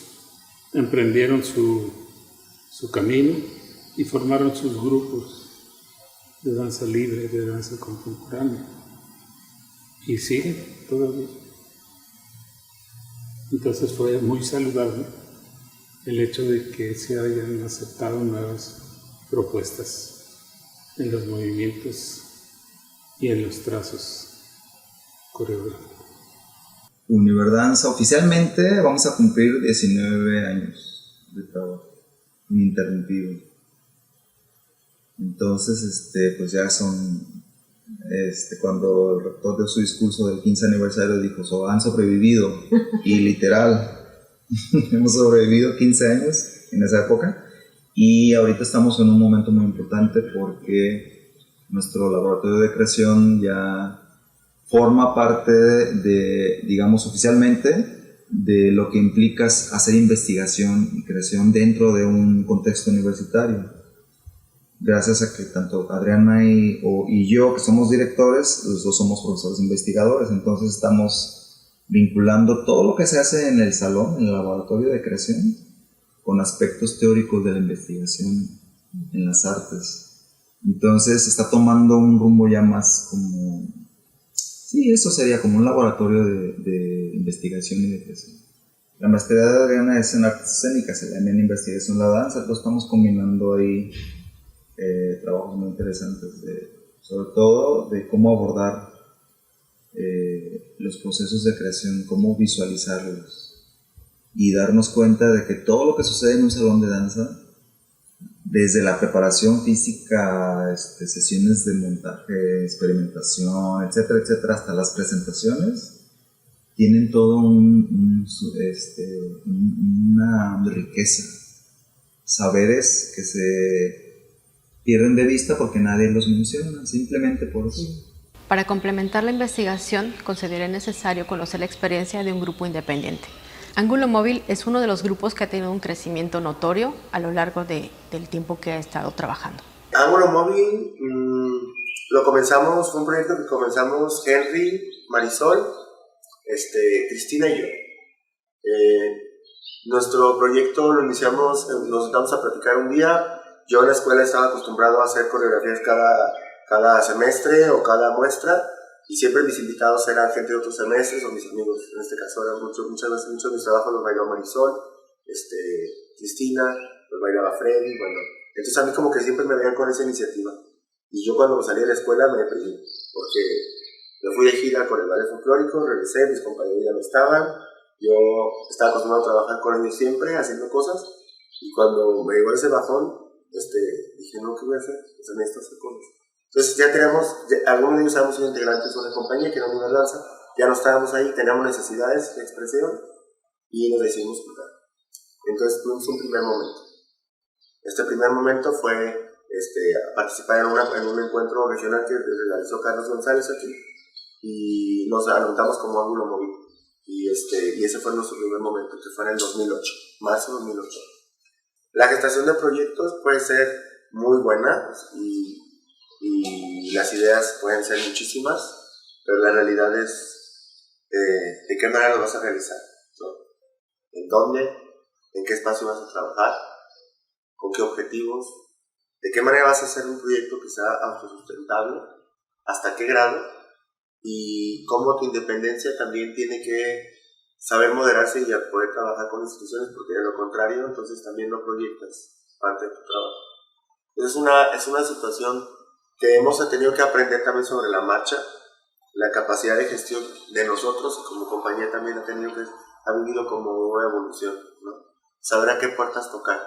emprendieron su camino y formaron sus grupos de danza libre, de danza contemporánea. Y siguen todavía. Entonces fue muy saludable el hecho de que se hayan aceptado nuevas propuestas en los movimientos y en los trazos coreográficos. Univerdanza, oficialmente vamos a cumplir 19 años de trabajo ininterrumpido. Entonces, pues ya son, cuando el rector dio su discurso del 15 aniversario dijo, han sobrevivido, y literal, hemos sobrevivido 15 años en esa época, y ahorita estamos en un momento muy importante porque nuestro laboratorio de creación ya forma parte de, digamos, oficialmente, de lo que implica hacer investigación y creación dentro de un contexto universitario. Gracias a que tanto Adriana y yo, que somos directores, los dos somos profesores investigadores, entonces estamos vinculando todo lo que se hace en el salón, en el laboratorio de creación, con aspectos teóricos de la investigación en las artes. Entonces está tomando un rumbo ya más como... Sí, eso sería como un laboratorio de investigación y de creación. La maestría de Adriana es en artes escénicas, el MA en investigación de la danza, entonces estamos combinando ahí trabajos muy interesantes, sobre todo de cómo abordar los procesos de creación, cómo visualizarlos y darnos cuenta de que todo lo que sucede en un salón de danza, desde la preparación física, sesiones de montaje, experimentación, etcétera, etcétera, hasta las presentaciones, tienen todo una riqueza, saberes que se pierden de vista porque nadie los menciona, simplemente por eso. Para complementar la investigación, consideré necesario conocer la experiencia de un grupo independiente. Ángulo Móvil es uno de los grupos que ha tenido un crecimiento notorio a lo largo del tiempo que ha estado trabajando. Ángulo Móvil fue un proyecto que comenzamos Henry, Marisol, Cristina y yo. Nuestro proyecto lo iniciamos, nos sentamos a platicar un día. Yo en la escuela estaba acostumbrado a hacer coreografías cada semestre o cada muestra, y siempre mis invitados eran gente de otros semestres o mis amigos. En este caso eran muchos de mis trabajos los bailó Marisol, Cristina, los bailaba Freddy, bueno. Entonces a mí como que siempre me veían con esa iniciativa. Y yo cuando salí de la escuela me deprimí, porque me fui de gira con el ballet folclórico, regresé, mis compañeros ya no estaban, yo estaba acostumbrado a trabajar con ellos siempre, haciendo cosas, y cuando me llegó ese bajón, dije, no, ¿qué voy a hacer? Necesito hacer cosas. Entonces ya algunos de ellos habíamos sido integrantes de una compañía que era Univerdanza, ya no estábamos ahí, teníamos necesidades de expresión y nos decidimos juntar. Entonces tuvimos un primer momento. Este primer momento fue participar en un encuentro regional que realizó Carlos González aquí, y nos anotamos como Ángulo Móvil. Y ese fue nuestro primer momento, que fue en el 2008, marzo de 2008. La gestación de proyectos puede ser muy buena y las ideas pueden ser muchísimas, pero la realidad es ¿de qué manera lo vas a realizar? ¿No? ¿En dónde? ¿En qué espacio vas a trabajar? ¿Con qué objetivos? ¿De qué manera vas a hacer un proyecto que sea autosustentable? ¿Hasta qué grado? Y cómo tu independencia también tiene que saber moderarse y poder trabajar con instituciones, porque de lo contrario, entonces también no proyectas parte de tu trabajo. Es una situación que hemos tenido que aprender también sobre la marcha. La capacidad de gestión de nosotros como compañía también ha vivido como una evolución, ¿no? Saber a qué puertas tocar.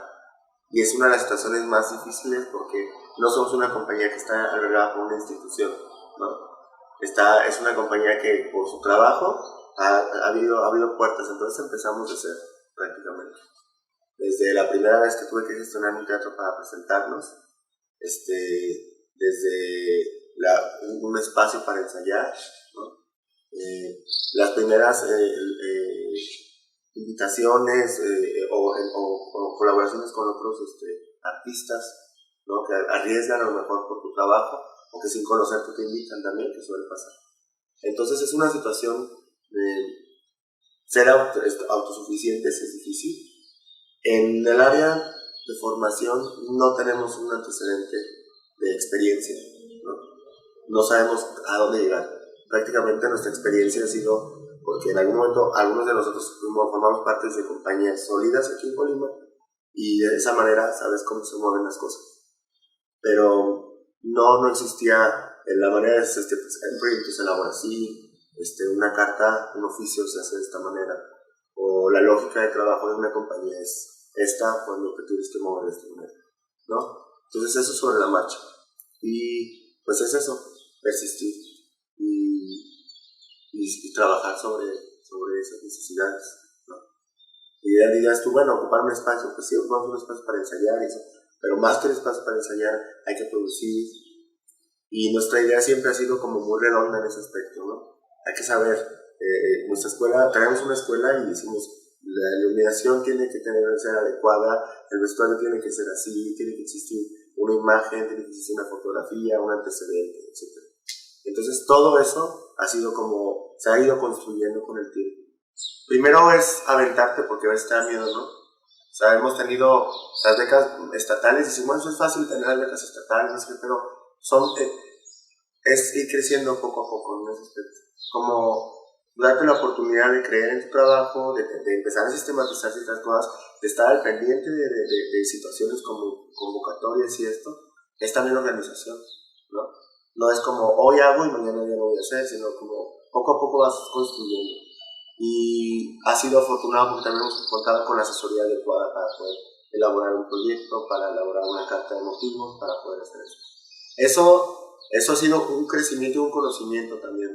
Y es una de las situaciones más difíciles porque no somos una compañía que está albergada por una institución, ¿no? Es una compañía que por su trabajo ha habido puertas, entonces empezamos de cero prácticamente. Desde la primera vez que tuve que gestionar un teatro para presentarnos, desde un espacio para ensayar, ¿no? Las primeras invitaciones o colaboraciones con otros artistas, ¿no? Que arriesgan a lo mejor por tu trabajo o que sin conocerte te invitan también, que suele pasar. Entonces es una situación, ser autosuficientes es difícil. En el área de formación no tenemos un antecedente de experiencia, no sabemos a dónde llegar. Prácticamente nuestra experiencia ha sido porque en algún momento algunos de nosotros formamos parte de compañías sólidas aquí en Colima y de esa manera sabes cómo se mueven las cosas. Pero no existía en la manera de el proyecto se elabora así, una carta, un oficio se hace de esta manera, o la lógica de trabajo de una compañía es esta cuando te tienes que mover de esta manera, ¿no? Entonces eso sobre la marcha. Y pues es eso, persistir y trabajar sobre esas necesidades, ¿no? Y ya dirías tú, bueno, ocupar un espacio, pues sí, ocupamos un espacio para ensayar y eso, pero más que el espacio para ensayar hay que producir, y nuestra idea siempre ha sido como muy redonda en ese aspecto, ¿no? Hay que saber, nuestra escuela, tenemos una escuela y decimos, la iluminación tiene que ser adecuada, el vestuario tiene que ser así, tiene que existir una imagen, tiene que existir una fotografía, un antecedente, etc. Entonces todo eso se ha ido construyendo con el tiempo. Primero es aventarte porque a veces te da miedo, ¿no? O sea, hemos tenido las becas estatales y decimos, bueno, eso es fácil tener las becas estatales, no sé qué, pero es ir creciendo poco a poco en ese aspecto. Como darte la oportunidad de creer en tu trabajo, de empezar a sistematizar ciertas cosas, de estar al pendiente de situaciones como convocatorias y esto, es también organización, ¿no? No es como hoy hago y mañana ya lo voy a hacer, sino como poco a poco vas construyendo. Y ha sido afortunado porque también hemos contado con la asesoría adecuada para poder elaborar un proyecto, para elaborar una carta de motivos, para poder hacer eso. Eso ha sido un crecimiento y un conocimiento también.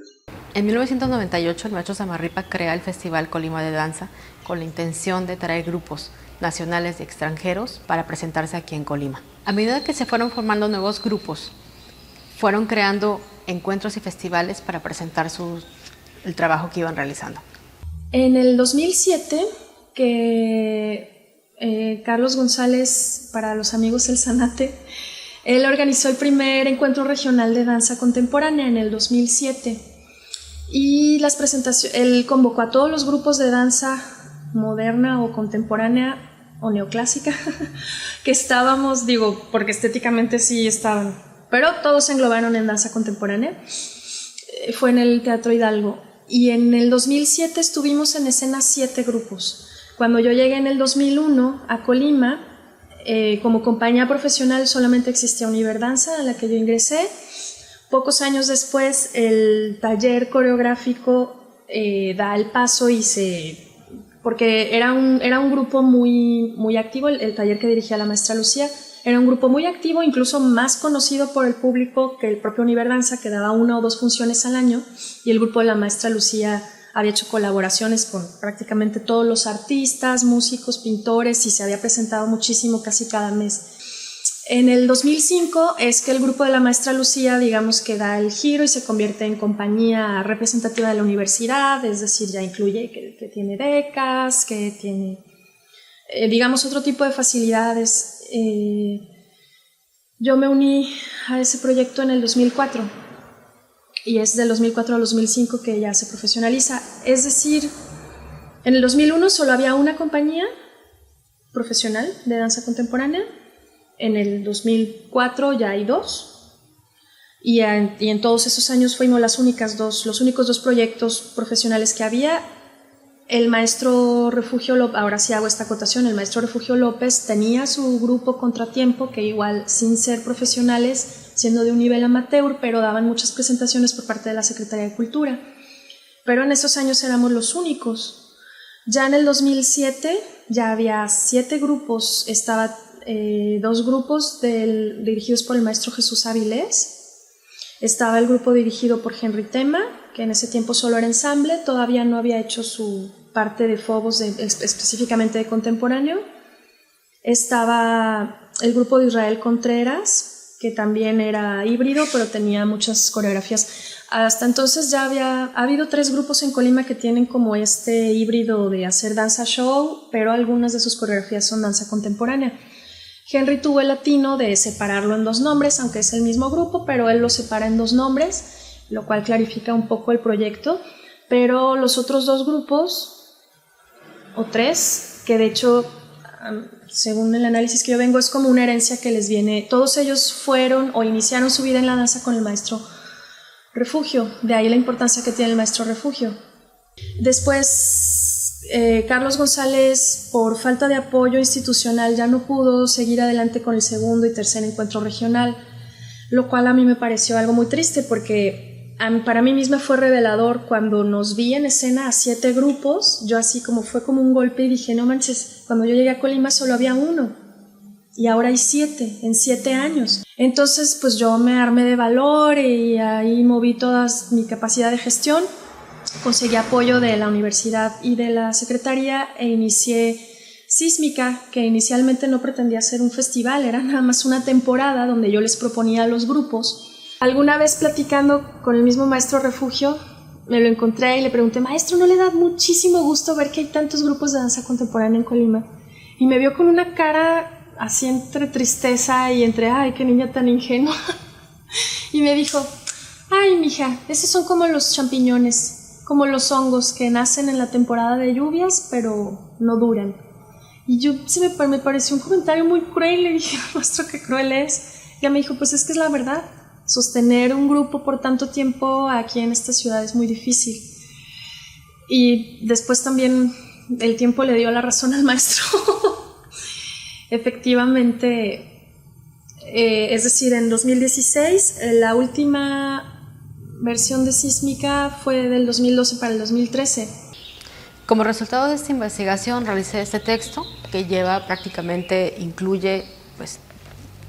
En 1998 el maestro Samarripa crea el Festival Colima de Danza con la intención de traer grupos nacionales y extranjeros para presentarse aquí en Colima. A medida que se fueron formando nuevos grupos, fueron creando encuentros y festivales para presentar el trabajo que iban realizando. En el 2007, que Carlos González, para los amigos El Zanate, él organizó el primer encuentro regional de danza contemporánea en el 2007 y él convocó a todos los grupos de danza moderna o contemporánea o neoclásica que estábamos, porque estéticamente sí estaban, pero todos se englobaron en danza contemporánea. Fue en el Teatro Hidalgo y en el 2007 estuvimos en escena 7 grupos. Cuando yo llegué en el 2001 a Colima, como compañía profesional solamente existía Univerdanza, a la que yo ingresé. Pocos años después el taller coreográfico da el paso porque era un grupo muy activo, el taller que dirigía la maestra Lucía era un grupo muy activo, incluso más conocido por el público que el propio Univerdanza, que daba 1 o 2 funciones al año, y el grupo de la maestra Lucía había hecho colaboraciones con prácticamente todos los artistas, músicos, pintores, y se había presentado muchísimo, casi cada mes. En el 2005 es que el grupo de la maestra Lucía, digamos que da el giro y se convierte en compañía representativa de la universidad, es decir, ya incluye que tiene becas, que tiene, digamos, otro tipo de facilidades. Yo me uní a ese proyecto en el 2004. y es del 2004 al 2005 que ya se profesionaliza. Es decir, en el 2001 solo había una compañía profesional de danza contemporánea, en el 2004 ya hay 2, y en todos esos años fuimos los únicos dos proyectos profesionales que había. El maestro Refugio López, ahora sí hago esta acotación, el maestro Refugio López tenía su grupo Contratiempo, que igual sin ser profesionales, siendo de un nivel amateur, pero daban muchas presentaciones por parte de la Secretaría de Cultura. Pero en esos años éramos los únicos. Ya en el 2007 ya había 7 grupos, estaban 2 grupos dirigidos por el maestro Jesús Avilés. Estaba el grupo dirigido por Henry Tema, que en ese tiempo solo era ensamble, todavía no había hecho su parte de Fobos específicamente de contemporáneo. Estaba el grupo de Israel Contreras, que también era híbrido, pero tenía muchas coreografías. Hasta entonces ya ha habido 3 grupos en Colima que tienen como este híbrido de hacer danza show, pero algunas de sus coreografías son danza contemporánea. Henry tuvo el atino de separarlo en 2 nombres, aunque es el mismo grupo, pero él lo separa en 2 nombres, lo cual clarifica un poco el proyecto. Pero los otros 2 grupos, o 3, que de hecho, según el análisis que yo vengo, es como una herencia que les viene. Todos ellos fueron o iniciaron su vida en la danza con el maestro Refugio, de ahí la importancia que tiene el maestro Refugio. Después, Carlos González, por falta de apoyo institucional, ya no pudo seguir adelante con el segundo y tercer encuentro regional, lo cual a mí me pareció algo muy triste, porque para mí misma fue revelador cuando nos vi en escena a 7 grupos. Yo así como fue como un golpe y dije, no manches, cuando yo llegué a Colima solo había 1 y ahora hay 7 en 7 años. Entonces pues yo me armé de valor y ahí moví toda mi capacidad de gestión, conseguí apoyo de la universidad y de la secretaría e inicié Sísmica, que inicialmente no pretendía ser un festival, era nada más una temporada donde yo les proponía a los grupos. Alguna vez platicando con el mismo maestro Refugio, me lo encontré y le pregunté, maestro, ¿no le da muchísimo gusto ver que hay tantos grupos de danza contemporánea en Colima? Y me vio con una cara así entre tristeza y entre, ay, qué niña tan ingenua. Y me dijo, ay, mija, esos son como los champiñones, como los hongos que nacen en la temporada de lluvias, pero no duran. Y yo me pareció un comentario muy cruel, le dije, maestro, qué cruel es. Y ella me dijo, pues es que es la verdad. Sostener un grupo por tanto tiempo aquí en esta ciudad es muy difícil. Y después también el tiempo le dio la razón al maestro. Efectivamente, es decir, en 2016, la última versión de Sísmica fue del 2012 para el 2013. Como resultado de esta investigación realicé este texto que incluye pues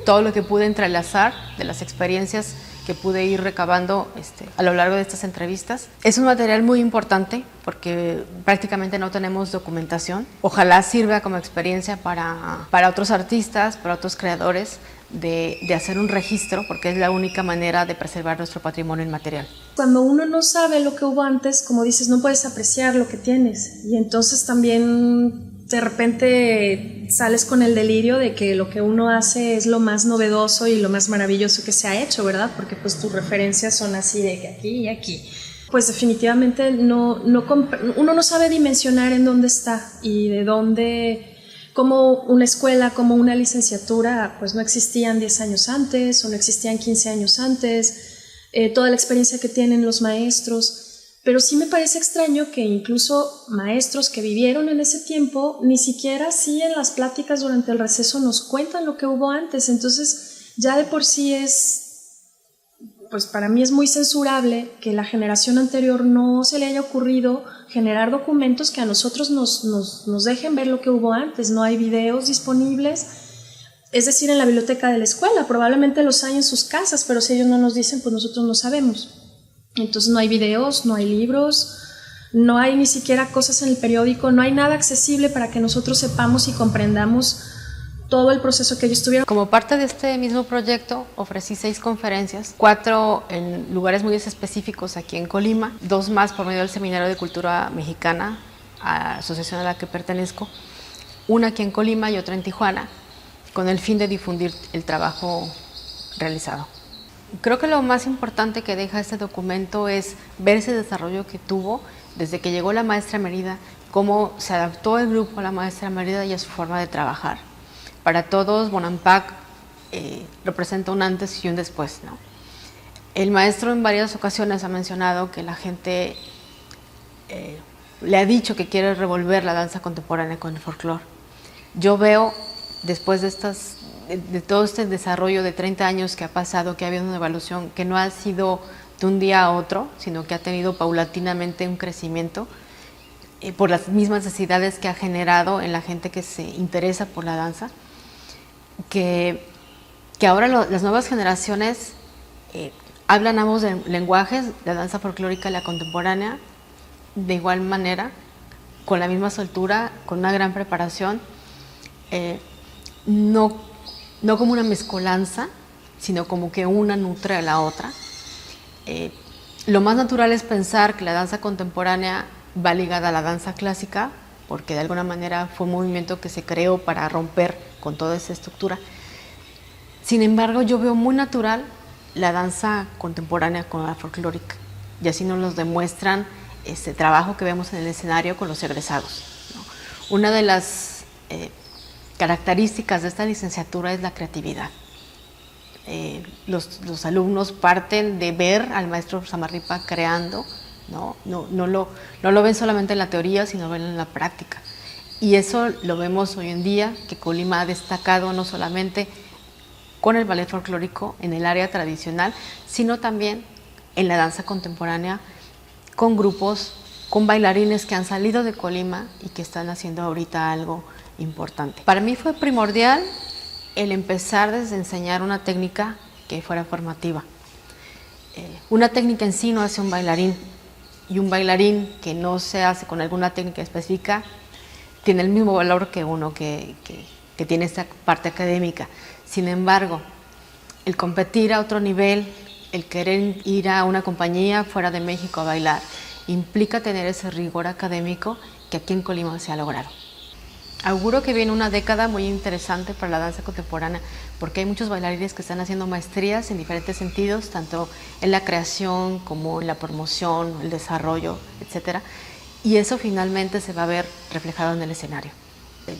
todo lo que pude entrelazar de las experiencias que pude ir recabando a lo largo de estas entrevistas. Es un material muy importante porque prácticamente no tenemos documentación. Ojalá sirva como experiencia para otros artistas, para otros creadores, de hacer un registro, porque es la única manera de preservar nuestro patrimonio inmaterial. Cuando uno no sabe lo que hubo antes, como dices, no puedes apreciar lo que tienes, y entonces también de repente sales con el delirio de que lo que uno hace es lo más novedoso y lo más maravilloso que se ha hecho, ¿verdad? Porque pues tus referencias son así de que aquí y aquí. Pues definitivamente uno no sabe dimensionar en dónde está y de dónde, como una escuela, como una licenciatura, pues no existían 10 años antes o no existían 15 años antes, toda la experiencia que tienen los maestros. Pero sí me parece extraño que incluso maestros que vivieron en ese tiempo ni siquiera así en las pláticas durante el receso nos cuentan lo que hubo antes. Entonces ya de por sí pues para mí es muy censurable que la generación anterior no se le haya ocurrido generar documentos que a nosotros nos dejen ver lo que hubo antes. No hay videos disponibles, es decir, en la biblioteca de la escuela. Probablemente los hay en sus casas, pero si ellos no nos dicen, pues nosotros no sabemos. Entonces no hay videos, no hay libros, no hay ni siquiera cosas en el periódico, no hay nada accesible para que nosotros sepamos y comprendamos todo el proceso que ellos tuvieron. Como parte de este mismo proyecto ofrecí 6 conferencias, 4 en lugares muy específicos aquí en Colima, 2 más por medio del Seminario de Cultura Mexicana, a la asociación a la que pertenezco, una aquí en Colima y otra en Tijuana, con el fin de difundir el trabajo realizado. creo que lo más importante que deja este documento es ver ese desarrollo que tuvo desde que llegó la maestra Mérida, cómo se adaptó el grupo a la maestra Mérida y a su forma de trabajar. Para todos, Bonampak representa un antes y un después, ¿no? El maestro en varias ocasiones ha mencionado que la gente le ha dicho que quiere revolver la danza contemporánea con el folclore. Yo veo, después de todo este desarrollo de 30 años que ha pasado, que ha habido una evolución que no ha sido de un día a otro, sino que ha tenido paulatinamente un crecimiento por las mismas necesidades que ha generado en la gente que se interesa por la danza, que ahora las nuevas generaciones hablan ambos lenguajes, la danza folclórica y la contemporánea, de igual manera, con la misma soltura, con una gran preparación, no como una mezcolanza, sino como que una nutre a la otra. Lo más natural es pensar que la danza contemporánea va ligada a la danza clásica, porque de alguna manera fue un movimiento que se creó para romper con toda esa estructura. Sin embargo, yo veo muy natural la danza contemporánea con la folclórica, y así nos lo demuestran este trabajo que vemos en el escenario con los egresados, ¿no? Una de las características de esta licenciatura es la creatividad. Los alumnos parten de ver al maestro Samarripa creando, ¿no? No lo ven solamente en la teoría, sino lo ven en la práctica. Y eso lo vemos hoy en día, que Colima ha destacado no solamente con el ballet folclórico en el área tradicional, sino también en la danza contemporánea, con grupos, con bailarines que han salido de Colima y que están haciendo ahorita algo importante. Para mí fue primordial el empezar desde enseñar una técnica que fuera formativa. Una técnica en sí no hace un bailarín, y un bailarín que no se hace con alguna técnica específica tiene el mismo valor que uno que tiene esta parte académica. Sin embargo, el competir a otro nivel, el querer ir a una compañía fuera de México a bailar, implica tener ese rigor académico que aquí en Colima se ha logrado. Auguro que viene una década muy interesante para la danza contemporánea, porque hay muchos bailarines que están haciendo maestrías en diferentes sentidos, tanto en la creación como en la promoción, el desarrollo, etc. Y eso finalmente se va a ver reflejado en el escenario.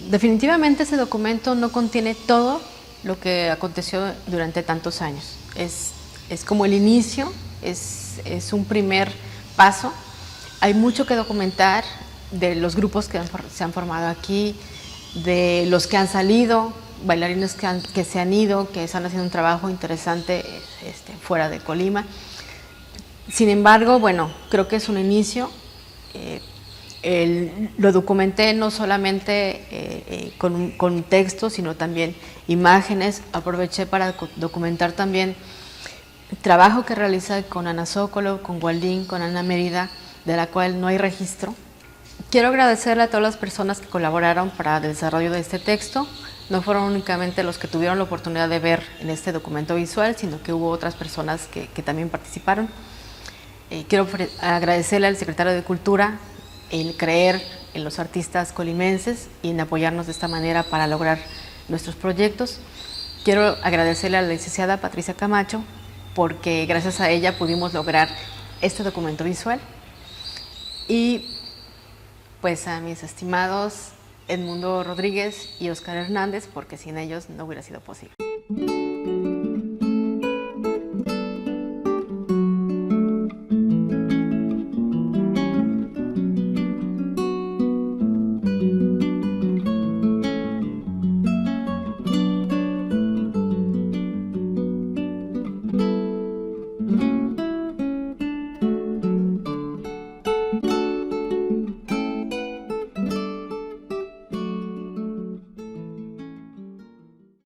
Definitivamente ese documento no contiene todo lo que aconteció durante tantos años. Es como el inicio, es un primer paso. Hay mucho que documentar de los grupos que se han formado aquí, de los que han salido, bailarines que se han ido, que están haciendo un trabajo interesante fuera de Colima. Sin embargo, bueno, creo que es un inicio. Lo documenté no solamente con texto, sino también imágenes. Aproveché para documentar también el trabajo que realiza con Ana Sokolow, con Waldín, con Ana Mérida, de la cual no hay registro. Quiero agradecerle a todas las personas que colaboraron para el desarrollo de este texto. No fueron únicamente los que tuvieron la oportunidad de ver en este documento visual, sino que hubo otras personas que también participaron. Quiero agradecerle al secretario de Cultura el creer en los artistas colimenses y en apoyarnos de esta manera para lograr nuestros proyectos. Quiero agradecerle a la licenciada Patricia Camacho, porque gracias a ella pudimos lograr este documento visual. Y pues a mis estimados Edmundo Rodríguez y Óscar Hernández, porque sin ellos no hubiera sido posible.